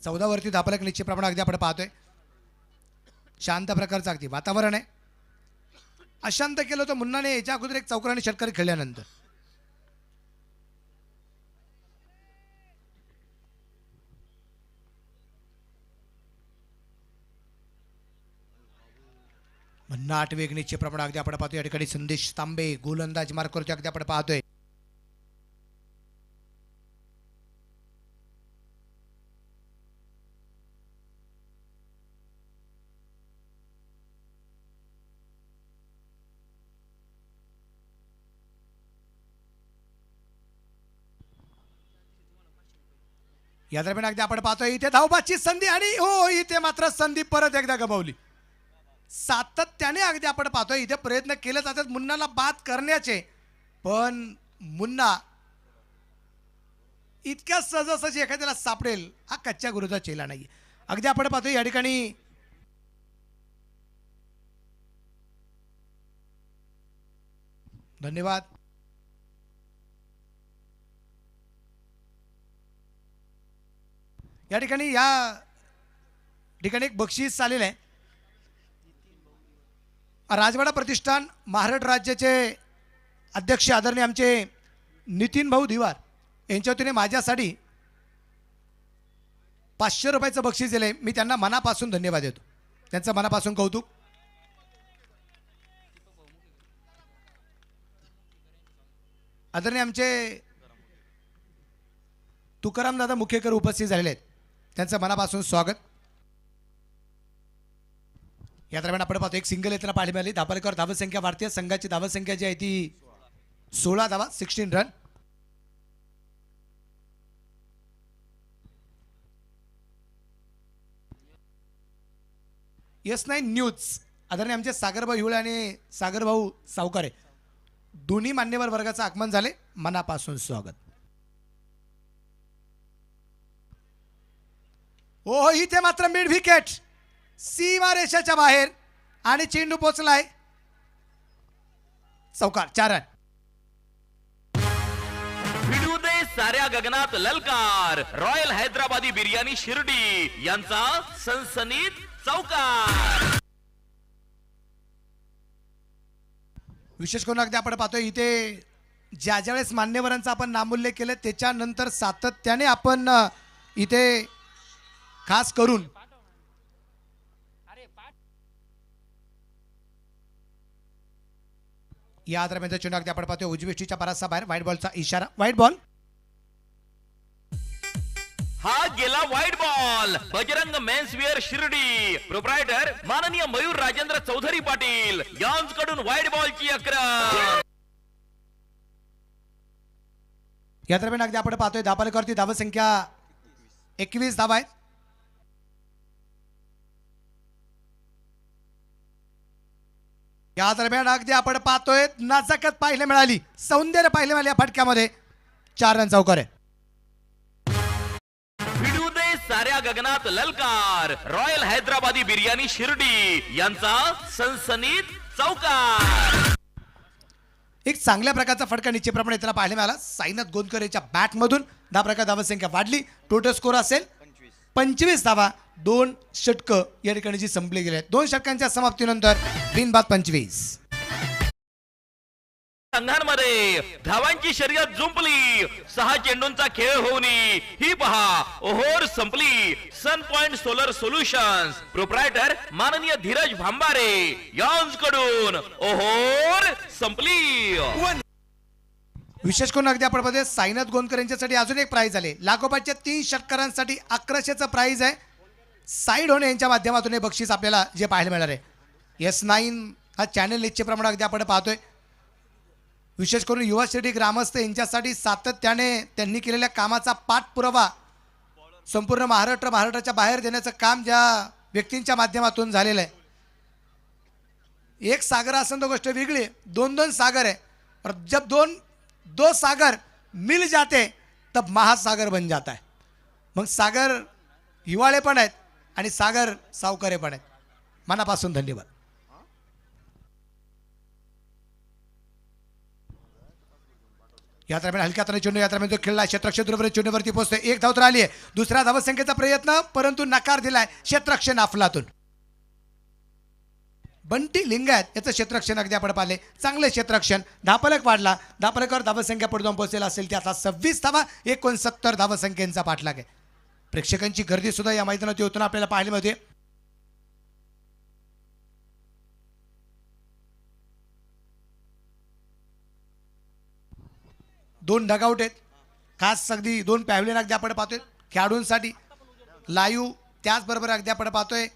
वरती धापलक निश्चितप्रमाणे अगदी आपण पाहतोय शांत प्रकारचं अगदी वातावरण आहे. अशांत केलं होतं मुन्नाने याच्या अगोदर एक चौकार आणि षटकार खेळल्यानंतर. मुन्ना 8 वेग निश्चितप्रमाणे अगदी आपण पाहतोय. या ठिकाणी संदेश तांबे गोलंदाज मार्कवरती अगदी आपण पाहतोय. या दरम्यान अगदी आपण पाहतोय इथे धावबाची संधी आणि हो इथे मात्र संधी परत एकदा गमावली. सातत्याने अगदी आपण पाहतोय इथे प्रयत्न केले जातात मुन्नाला बाद करण्याचे, पण मुन्ना इतक्या सहजासहजी एखाद्याला सापडेल हा कच्च्या गुरुचा चेला नाही. अगदी आपण पाहतोय या ठिकाणी धन्यवाद. या ठिकाणी एक बक्षीस आलेलं आहे. राजवाडा प्रतिष्ठान महाराष्ट्र राज्याचे अध्यक्ष आदरणीय आमचे नितीन भाऊ दिवार यांच्या वतीने माझ्यासाठी 500 रुपयाचं बक्षीस दिले. मी त्यांना मनापासून धन्यवाद देतो. त्यांचं मनापासून कौतुक. आदरणीय आमचे तुकाराम दादा मुखेकर उपस्थित झालेले आहेत, त्यांचं मनापासून स्वागत. या दरम्यान आपण पाहतो एक सिंगल येताना पाहायला मिळाली. धापलकर धावत संख्या भारतीय संघाची धावत संख्या जी आहे ती 16 धावा 16 रन. S9 न्यूज आदरणीय आमचे सागरभाऊ हिवळे आणि सागरभाऊ सावकारे दोन्ही मान्यवर वर्गाचं आगमन झाले, मनापासून स्वागत. ओ इथे मात्र मिड विकेट सीमा रेषेच्या बाहेर आणि चेंडू पोचलाय चौकार 4 रन. भिडू दे साऱ्या गगनात ललकार, रॉयल हैदराबादी बिर्याणी शिर्डी यांचा सनसनीत चौकार. विशेष करून अगदी आपण पाहतोय इथे ज्या वेळेस मान्यवरांचा आपण नामोल्लेख केलं त्याच्यानंतर सातत्याने आपण इथे खास करून या दरम्यानचा चेंडू अगदी आपण पाहतोय उजवीष्टीच्या बराचसा बाहेर, व्हाईट बॉलचा इशारा, व्हाईट बॉल. हा गेला white ball. Bajrang menswear Shirdi proprietor माननीय मयूर राजेंद्र चौधरी पाटील यांच्याकडून व्हाईट बॉलची अकरा. या दरम्यान अगदी आपण पाहतोय धापालकरती धावसंख्या 21 धावा आहेत. या दरम्यान अगदी आपण पाहतोय नाजकत पाहायला मिळाली, सौंदर्य पाहायला मिळाले या फटक्यामध्ये. 4 रन चौकार आहे. भिडू दे साऱ्या गगनात ललकार, रॉयल हैदराबादी बिर्याणी शिर्डी यांचा सनसनीत चौकार. एक चांगल्या प्रकारचा फटका निश्चितप्रमाणे त्याला पाहायला मिळाला. साईनाथ गोंदकर याच्या बॅटमधून 10 प्रकार धावसंख्या वाढली. टोटल स्कोर असेल 25 धावा. 2 षटकं या ठिकाणी जी संपली गेले आहेत. 2 षटकांच्या समाप्तीनंतर बिनबाद 25. संघांमध्ये धावांची शर्यत जुंपली. 6 चेंडूंचा खेळ होऊन ही पहा ओहोर संपली. सन पॉइंट सोलर सोल्युशन्स प्रोप्रायटर माननीय धीरज भांबारे यांच्याकडून ओहोर संपली. विशेष करून अगदी आपण पाहतोय साईनाथ गोंदकर यांच्यासाठी अजून एक प्राइज आले. लागोपाठच्या 3 षटकारांसाठी 1100चं प्राइज आहे. साईड होणे यांच्या माध्यमातून हे बक्षीस आपल्याला जे पाहायला मिळणार आहे. S9 हा चॅनल निश्चितप्रमाणे अगदी आपण पाहतोय. विशेष करून युवा शिर्डी ग्रामस्थ यांच्यासाठी सातत्याने त्यांनी केलेल्या कामाचा पाठपुरावा संपूर्ण महाराष्ट्राच्या बाहेर देण्याचं काम ज्या व्यक्तींच्या माध्यमातून झालेलं आहे. एक सागर असेल तो गोष्ट वेगळी आहे, 2 सागर आहे. और जब दो सागर मिल जाते तब महासागर बन जाता है. मग सागर हिवाळे पण आहेत आणि सागर सावकारे पण आहेत. मनापासून धन्यवाद. या दरम्यान हलक्या हाताने चेंडू या दरम्यान जो खेळला क्षेत्ररक्षण बरोबर चेंडूवरती पोहोचतोय. 1 धाव तर आली आहे. दुसऱ्या धावसंख्येचा प्रयत्न परंतु नकार दिलाय क्षेत्ररक्षण अफलातून. बंटी लिंगायत याचं क्षेत्ररक्षण अगदी आपण पाहिले. चांगले क्षेत्ररक्षण. धापलक वाढला. धापलकावर धावसंख्या पुढे जाऊन पोहोचलेला असेल ती आता 26 धावा. 69 धावसंख्येचा पाठलाग आहे. प्रेक्षकांची गर्दी सुद्धा या मैदानात होताना आपल्याला पाहायला मिळते. दोन डगआउट आहेत. खास अगदी 2 पॅव्हलियन अगदी आपण पाहतोय खेळाडूंसाठी लाईव्ह. त्याचबरोबर अगदी आपण पाहतोय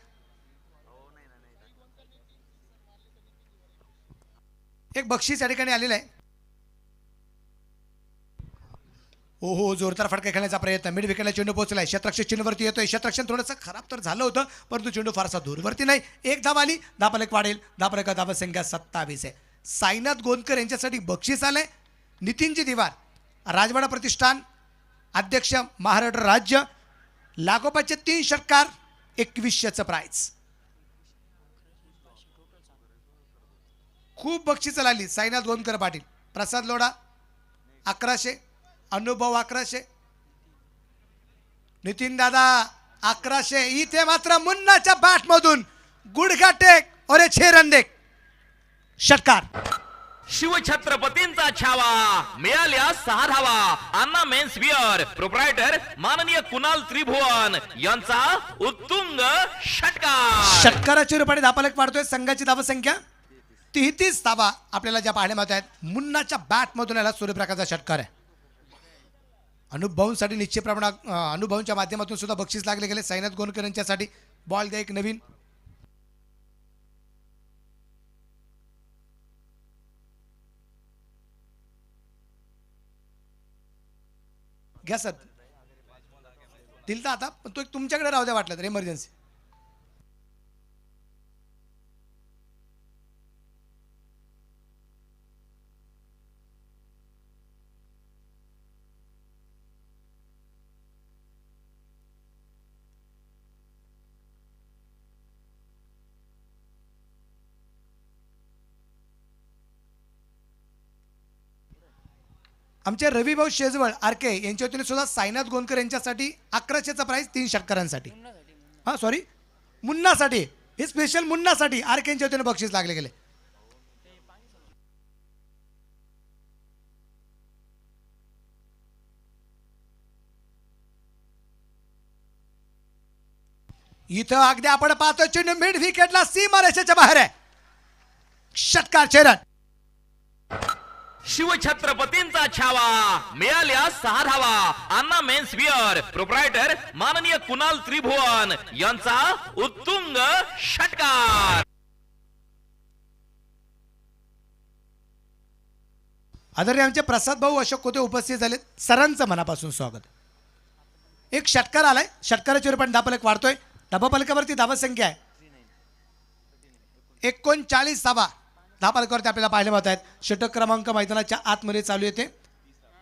एक बक्षीस या ठिकाणी आलेलं आहे. ओहो जोरदार फटका खेळण्याचा प्रयत्न. मिड विकेटला चेंडू पोहोचलाय. क्षेत्ररक्षण चेंडूवरती येतोय. क्षेत्ररक्षण थोडंसं खराब तर झालं होतं परंतु चेंडू फारसा दूरवरती नाही. 1 धाव आली. धापलक वाढेल. धापलक धावसंख्या 27 आहे. साईनाथ गोंदकर यांच्यासाठी बक्षीस आलंय. नितीनजी दिवार राजवाडा प्रतिष्ठान अध्यक्ष महाराष्ट्र राज्य. लागोपाठचे 3 षटकार 2100चं प्राइज. खूप बक्षीस लागली. साईनाथ गोंदकर पाटील, प्रसाद लोढा 1100, अनुभव 1100, नितीन दादा 1100. इथे मात्र मुन्नाच्या बॅटमधून गुडघा टेक और छेरंदेक षटकार. शिवछत्रपतींचा छावा. मिळाल्या 6 धावा. अन्ना मेन्सवेअर प्रोप्रायटर माननीय कुणाल त्रिभुवन यांचा उत्तुंग षटकार. षटकाराच्या रूपाने धापलक वाढतोय. संघाची धावसंख्या 33 धावा आपल्याला ज्या पाहायला मिळत आहेत. मुन्नाच्या बॅटमधून याला सूर्यप्रकाशचा षटकार आहे. अनुभवांसाठी निश्चित प्रमाणात अनुभवांच्या माध्यमातून सुद्धा बक्षीस लागले गेले. साईनाथ गोंदकर यांच्यासाठी बॉल द्या एक नवीन. घ्या सर. दिलता आता पण तो एक तुमच्याकडे राहू द्या वाटलं तर इमर्जन्सी. आमचे रविभाऊ शेजवळ आरके यांच्या वतीने सुद्धा साईनाथ गोंदकर यांच्यासाठी 1100चा प्राइस 3 षटकारांसाठी. हां सॉरी, मुन्नासाठी, हे स्पेशल मुन्नासाठी आरके यांच्या वतीने बक्षीस लागले गेले. इथं अगदी आपण पाहतो चेंडू मिड विकेटला सीमारेषेच्या बाहेर आहे. षटकार चेरन. शिवछत्रपतींचा छावा, मिळाल्या 6 धावा. अन्ना मेन्स विअर प्रोप्रायटर माननीय कुणाल त्रिभुवन यांचा उत्तुंग षटकार. आदरणीय आमचे प्रसाद भाऊ अशोक कोते उपस्थित झाले, सरांचं मनापासून स्वागत. एक षटकार आलाय, षटकाराच्या रूपाने धापलक वाढतोय. धाबापलकावरती धावसंख्या आहे 39 धावा. धापलकावरती आपल्याला पाहायला मिळत आहेत. षटक क्रमांक मैदानाच्या आतमध्ये चालू येते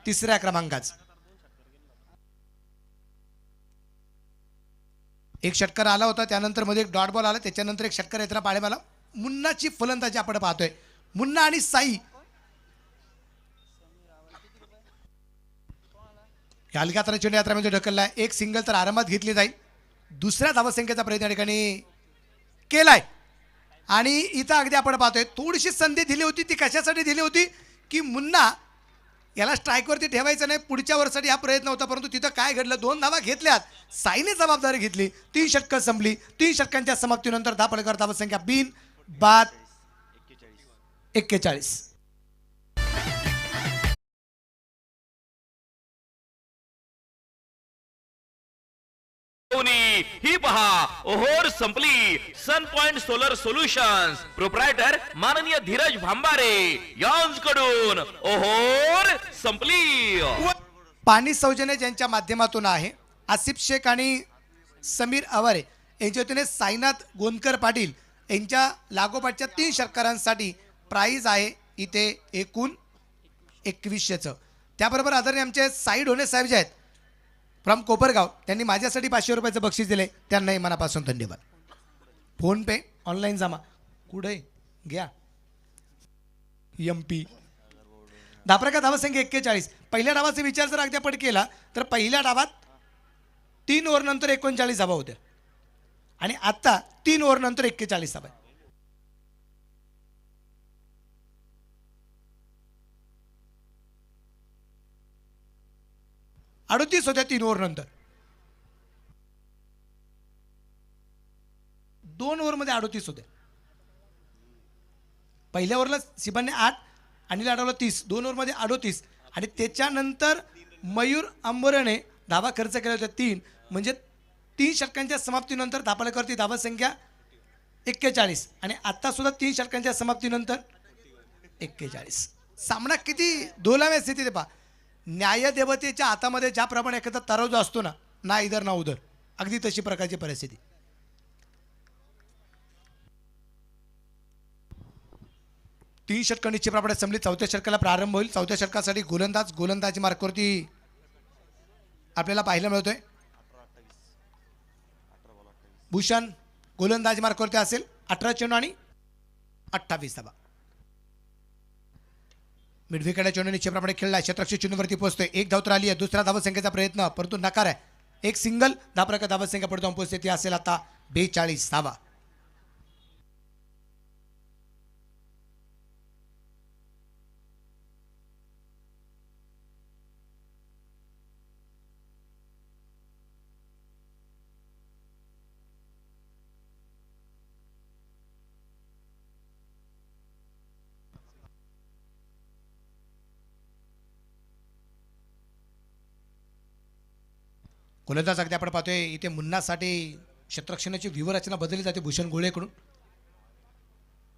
3ऱ्या क्रमांकाच. एक षटकार आला होता, त्यानंतर मध्ये एक डॉट बॉल आला, त्याच्यानंतर एक षटकार येताना पाहायला मिळाला. मुन्नाची फलंदाजी आपण पाहतोय. मुन्ना आणि साई हलक्या चेंडू यात्रामध्ये ढकललाय. एक सिंगल तर आरामात घेतली जाईल. दुसऱ्या धावसंख्येचा प्रयत्न या ठिकाणी केलाय. आणि इथं अगदी आपण पाहतोय थोडीशी संधी दिली होती. ती कशासाठी दिली होती की मुन्ना याला स्ट्राईकवरती ठेवायचं नाही, पुढच्या वरसाठी हा प्रयत्न होता. परंतु तिथं काय घडलं, 2 धावा घेतल्यात, साईने जबाबदारी घेतली. 3 षटकं संपली. 3 षटकांच्या समाप्तीनंतर धापलकर धावसंख्या बिन बाद 41. ही पहा ओहोर संपली. सन पॉइंट सोलर सोल्युशन्स प्रोप्रायटर माननीय धीरज भांबारे यांकडून ओहोर संपली. पाणी सौजन्य ज्यांच्या माध्यमातून आहे, आसिफ शेख आणि समीर अवारे यांच्या वतीने साईनाथ गोंदकर पाटील यांच्या लागोपाठच्या 3 षटकारांसाठी प्राईज आहे इथे एकूण 2100चं. त्याबरोबर आदरणीय आमचे साई ढोणे साहेब जे आहेत फ्रॉम कोपरगाव, त्यांनी माझ्यासाठी 500 रुपयाचं बक्षीस दिले, त्यांनाही मनापासून धन्यवाद. फोन पे ऑनलाईन जमा कुठे घ्या. MP धापरका धावसंख्या 41. पहिल्या डावाचा विचार जर अगदी आपण केला तर पहिल्या डावात 3 ओव्हर नंतर 39 धावा होत्या आणि आता 3 ओव्हर नंतर 41 धावा. 38 होत्या 3 ओव्हर नंतर. 2 ओव्हरमध्ये 38 होत्या. पहिल्या ओव्हरला सिबांनी 8, अनिल आडवला 30, 2 ओव्हरमध्ये 38 आणि त्याच्यानंतर मयूर अंबरने धावा खर्च केल्या होत्या 3. म्हणजे 3 षटकांच्या समाप्तीनंतर धापलकरती धावा संख्या 41 आणि आता सुद्धा 3 षटकांच्या समाप्तीनंतर 41. सामना किती दोलाव्या स्थितीत पहा. न्यायदेवतेच्या हातामध्ये ज्याप्रमाणे एखादा तराजू असतो ना इधर ना उधर, अगदी तशी प्रकारची परिस्थिती. तीन षटकं निश्चितप्रमाणे संपली. 4थ्या षटकाला प्रारंभ होईल. 4थ्या षटकासाठी गोलंदाजी मार्कवरती आपल्याला पाहायला मिळतोय. भूषण गोलंदाजी मार्कवरती असेल. 18 चेंडू आणि 28 धावा. मिडविकेटच्या चेंडू निश्चितप्रमाणे खेळला. क्षेत्ररक्षक चेंडूवरती पोहोचतोय. 1 धाव तर आली आहे. दुसऱ्या धावसंख्येचा प्रयत्न परंतु नकार आहे. एक सिंगल धापरका धावसंख्या पडतो पोहोचते. ती असेल आता 42 धावा. गोलंदाज अगदी आपण पाहतोय इथे मुन्नासाठी क्षेत्ररक्षणाची व्यूहरचना बदलली जाते भूषण गोळेकडून.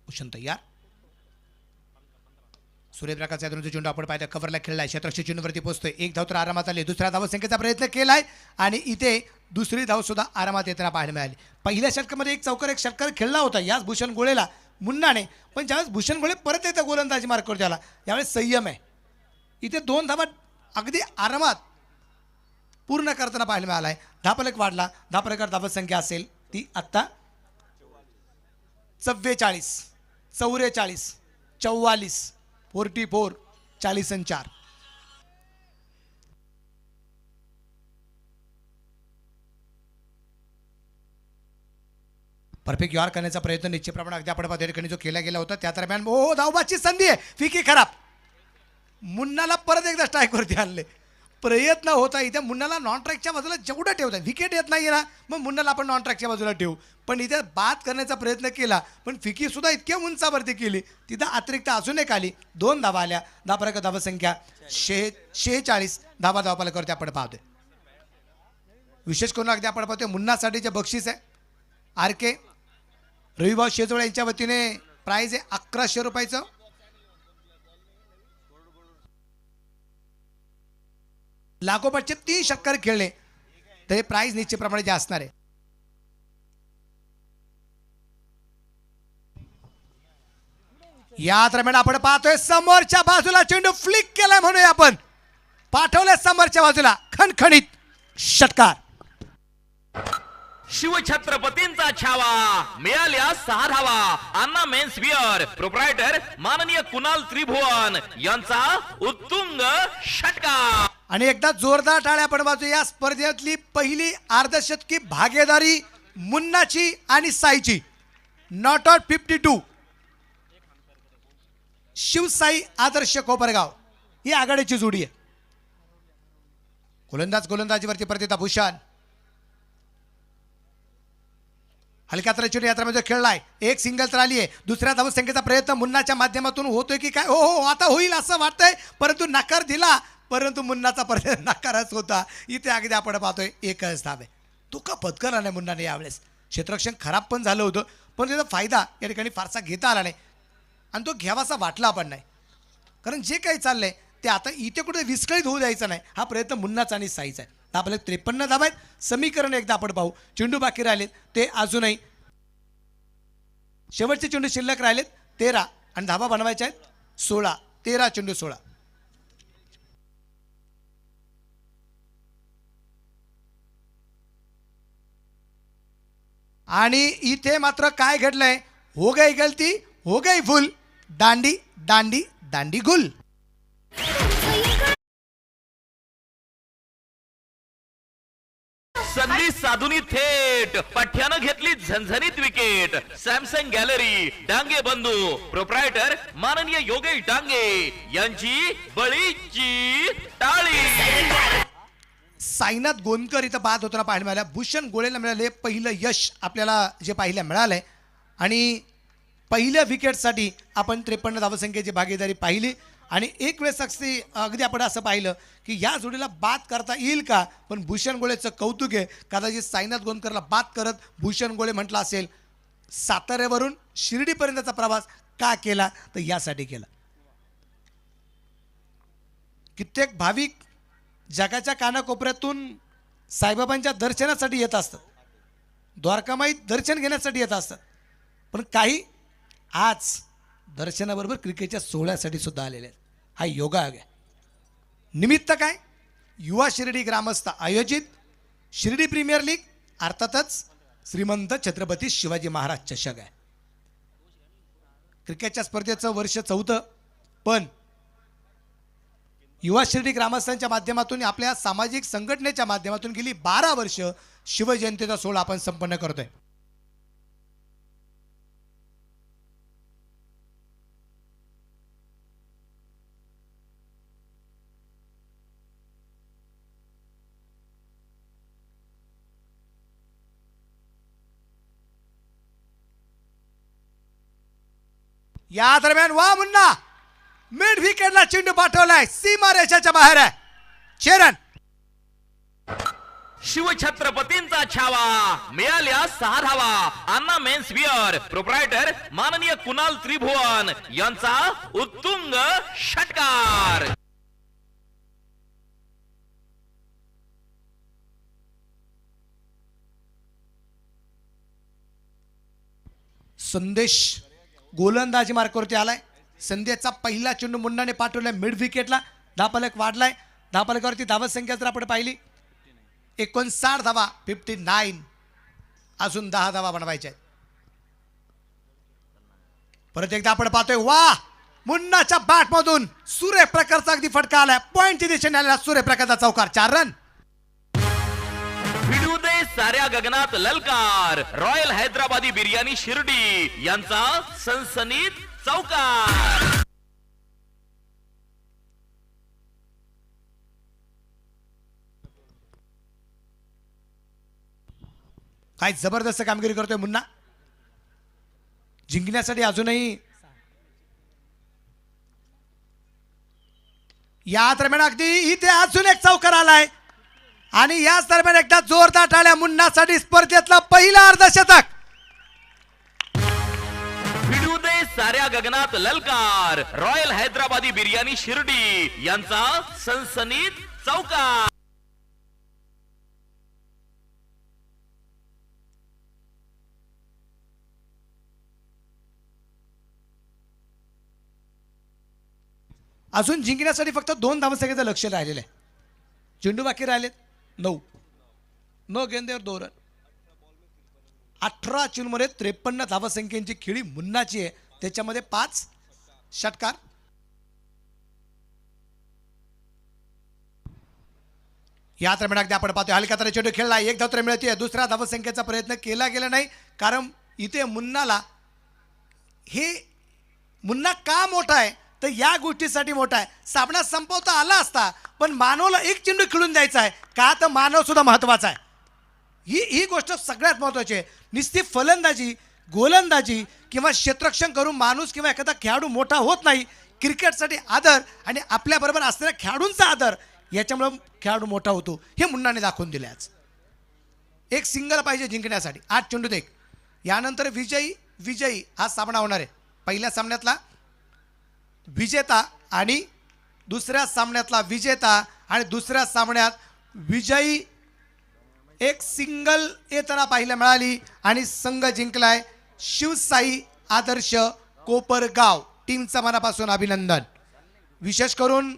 भूषण तयार. सूर्यप्रकाश यादवचा चेंडू आपण पाहतोय कव्हरला खेळलाय. क्षेत्ररक्षक चेंडूवरती पोहोचतोय. 1 धाव तर आरामात आली. दुसऱ्या धावसंख्येचा प्रयत्न केलाय आणि इथे दुसरी धाव सुद्धा आरामात येताना पाहायला मिळाली. पहिल्या षटकामध्ये एक चौकार एक षटकार खेळला होता याच भूषण गोळेला मुन्नाने, पण ज्यावेळेस भूषण गोळे परत येतं गोलंदाजी मार्कवर त्याला यावेळेस संयम आहे. इथे 2 धावा अगदी आरामात पूर्ण करताना पाहायला मिळाला आहे. धापलक वाढला. धापलकर धावसंख्या असेल ती आत्ता 44, 44, 44, 44, 40 आणि 4. परफेक्ट यॉर करण्याचा प्रयत्न निश्चितप्रमाणे अगदी आपण पाहतो या ठिकाणी जो केला गेला होता त्या दरम्यान ओ धावबाची संधी आहे, फिकी खराब. मुन्नाला परत एकदा स्ट्राईकवरती आणले. प्रयत्न होता इथे मुन्नाला नॉन ट्रॅकच्या बाजूला जेवढं ठेवतात, विकेट येत नाही ना मग मुन्नाला आपण नॉन ट्रॅकच्या बाजूला ठेवू, पण इथे बाद करण्याचा प्रयत्न केला पण फिकी सुद्धा इतक्या उंचावरती केली, तिथं अतिरिक्त अजून एक आली. 2 धावा आल्या. धावफलक धावसंख्या 46 धावा धावफलकावरती आपण पाहतोय. विशेष करून अगदी आपण पाहतोय मुन्नासाठीचे बक्षीस आहे RK रविभाऊ शेजवळ यांच्या वतीने प्राइज आहे 1100 रुपयाचं. लागोपाठचे 3 षटकार खेळले तर हे प्राइज निश्चितप्रमाणे जे असणार आहे. या दरम्यान आपण पाहतोय समोरच्या बाजूला चेंडू फ्लिक केलाय म्हणूया आपण, पाठवले समोरच्या बाजूला खणखणीत षटकार. शिवछत्रपतींचा छावा, मिळाल्या 6 धावा. अन्ना मेन्स विअर प्रोप्रायटर माननीय कुणाल त्रिभुवन यांचा उत्तुंग षटकार. आणि एकदा जोरदार टाळ्या आपण वाजू. या स्पर्धेतली पहिली अर्धशतकी भागीदारी मुन्नाची आणि साईची. नॉट आउट 52 शिवसाई आदर्श कोपरगाव ही आघाडीची जोडी आहे. गोलंदाजीवरती प्रतिता भूषण हलक्या तराची यात्रामध्ये खेळलाय. एक सिंगल तर आली आहे. दुसऱ्या धावसंख्येचा प्रयत्न मुन्नाच्या माध्यमातून होतोय की काय? हो आता होईल असं वाटतंय, परंतु नकार दिला, परंतु मुन्नाचा प्रयत्न नकारच होता. इथे अगदी आपण पाहतोय एकच धाव आहे. तो का पत्करला नाही मुन्नाने यावेळेस. क्षेत्ररक्षण खराब पण झालं होतं पण त्याचा फायदा या ठिकाणी फारसा घेता आला नाही आणि तो घ्यावासा वाटला पण नाही, कारण जे काही चाललंय ते आता इथे कुठे विस्कळीत होऊ द्यायचं नाही. हा प्रयत्न मुन्नाचा आणि साईचा आहे. आपले 53 धावा आहेत. समीकरण एकदा आपण पाहू. चेंडू बाकी राहिलेत ते अजूनही शेवटचे चेंडू शिल्लक राहिलेत 13 आणि धावा बनवायच्या आहेत 16. 13 चेंडू 16. आणि इथे मात्र काय घडलंय? हो गई गलती हो गई भूल, दांडी दांडी दांडी गुल. संधी साधुनी थेट पठ्यानं घेतली झणझणीत विकेट. सॅमसंग गॅलरी डांगे बंधू प्रोप्रायटर माननीय योगेश डांगे यांची बळीची टाळी. साईनाथ गोंदकर इथं बाद होताना पाहायला मिळाल्या. भूषण गोळेला मिळाले पहिलं यश आपल्याला जे पाहायला मिळालंय आणि पहिल्या विकेटसाठी आपण 53 धावसंख्येची भागीदारी पाहिली. आणि एक वेळेस अगदी आपण असं पाहिलं की या जोडीला बाद करता येईल का, पण भूषण गोळेचं कौतुक आहे. कदाचित साईनाथ गोंदकरला बाद करत भूषण गोळे म्हटलं असेल साताऱ्यावरून शिर्डीपर्यंतचा प्रवास का केला, तर यासाठी केला. कित्येक भाविक जगाच्या कानाकोपऱ्यातून साईबाबांच्या दर्शनासाठी येत असतात, द्वारकामाई दर्शन घेण्यासाठी येत असतात, पण काही आज दर्शनाबरोबर क्रिकेटच्या सोहळ्यासाठी सुद्धा आलेले आहेत. हा योगा आहे. निमित्त काय? युवा शिर्डी ग्रामस्थ आयोजित शिर्डी प्रीमियर लीग अर्थातच श्रीमंत छत्रपती शिवाजी महाराज चषक आहे. क्रिकेटच्या स्पर्धेचं वर्ष 4थं, पण युवा शिर्डी ग्रामस्थांच्या माध्यमातून आपल्या सामाजिक संघटनेच्या माध्यमातून गेली 12 वर्ष शिवजयंतीचा सोहळा आपण संपन्न करतोय. या दरम्यान वा मुन्ना मिड विकेटला चेंडू पाठवलाय, सीमा रेषेच्या बाहेर आहे. चेरन शिवछत्रपतींचा छावा, मिळाल्या 6 धावा. अन्ना मेन्स विअर प्रोप्रायटर माननीय कुणाल त्रिभुवन यांचा उत्तुंग षटकार. संदेश गोलंदाजी मार्कावरती आलाय. संदेशचा पहिला चेंडू मुन्नाने पाठवलाय मिड विकेटला. धावफलक वाढलाय. धावफलकावरती धावसंख्या जर आपण पाहिली 59 धावा 59. अजून 10 धावा बनवायच्या आहेत. परत एकदा आपण पाहतोय वा मुन्नाच्या बॅट मधून सूर्यप्रकाशचा अगदी फटका आलाय. पॉइंटच्या दिशेने आलेला सूर्यप्रकाशचा चौकार. 4 रन. भिडू दे साऱ्या गगनात ललकार, रॉयल हैदराबादी बिर्याणी शिर्डी यांचा सनसनीत चौकार. काय जबरदस्त कामगिरी करतोय मुन्ना. जिंकण्यासाठी अजूनही या दरम्यान अगदी इथे अजून एक चौकार आलाय आणि याच दरम्यान एकदा जोरदार टाळ्या मुन्नासाठी स्पर्धेतला पहिला अर्धशतक. भिडू दे साऱ्या गगनात ललकार, रॉयल हैदराबादी बिर्याणी शिर्डी यांचा सनसनीत चौकार. अजून जिंकण्यासाठी फक्त 2 धावसंख्येचं लक्ष राहिलेलं आहे. चेंडू बाकी राहिलेत 9 गेंदेवर 2 रन. 18 चेंडूमध्ये 53 धावसंख्येची खेळी मुन्नाची आहे, त्याच्यामध्ये 5 षटकार. या दरम्यान अगदी आपण पाहतोय हलक्या तरी चेंडू खेळला, 1 धाव तर मिळते. दुसऱ्या धावसंख्येचा प्रयत्न केला गेला नाही, कारण इथे मुन्नाला हे मुन्ना का मोठा आहे तर या गोष्टीसाठी मोठा आहे. सामना संपवता आला असता, पण मानवला 1 चेंडू खेळून द्यायचा आहे का तर मानव सुद्धा महत्वाचा आहे. ही गोष्ट सगळ्यात महत्वाची आहे. नुसती फलंदाजी, गोलंदाजी किंवा क्षेत्ररक्षण करून माणूस किंवा एखादा खेळाडू मोठा होत नाही. क्रिकेटसाठी आदर आणि आपल्याबरोबर असलेल्या खेळाडूंचा आदर याच्यामुळे खेळाडू मोठा होतो, हे मुन्नाने दाखवून दिले. आज एक सिंगल पाहिजे जिंकण्यासाठी. 8 चेंडूत 1. यानंतर विजयी हा सामना होणार आहे. पहिल्या सामन्यातला विजेता आणि दुसऱ्या सामन्यातला विजेता आणि दुसऱ्या सामन्यात विजयी. एक सिंगल येताना पाहायला मिळाली आणि संघ जिंकलाय शिवसाई आदर्श कोपरगाव. टीमचा मनापासून अभिनंदन. विशेष करून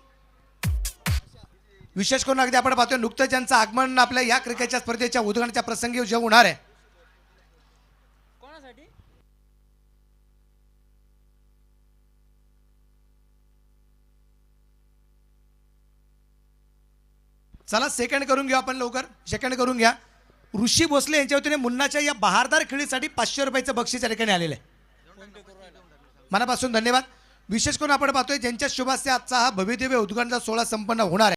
अगदी आपण पाहतोय नुकतंच ज्यांचं आगमन आपल्या या क्रिकेटच्या स्पर्धेच्या उद्घाटनाच्या प्रसंगी जे होणार आहे. चला सेकंड करून घ्या आपण लवकर. सेकंड करून घ्या. ऋषी भोसले यांच्या वतीने मुन्नाच्या या बहारदार खेळीसाठी 500 रुपयाचं बक्षीस या ठिकाणी आलेलं आहे. मनापासून धन्यवाद. विशेष करून आपण पाहतोय ज्यांच्या शुभास्ते आजचा हा भव्यदिव्य उद्घाटनाचा सोहळा संपन्न होणार आहे.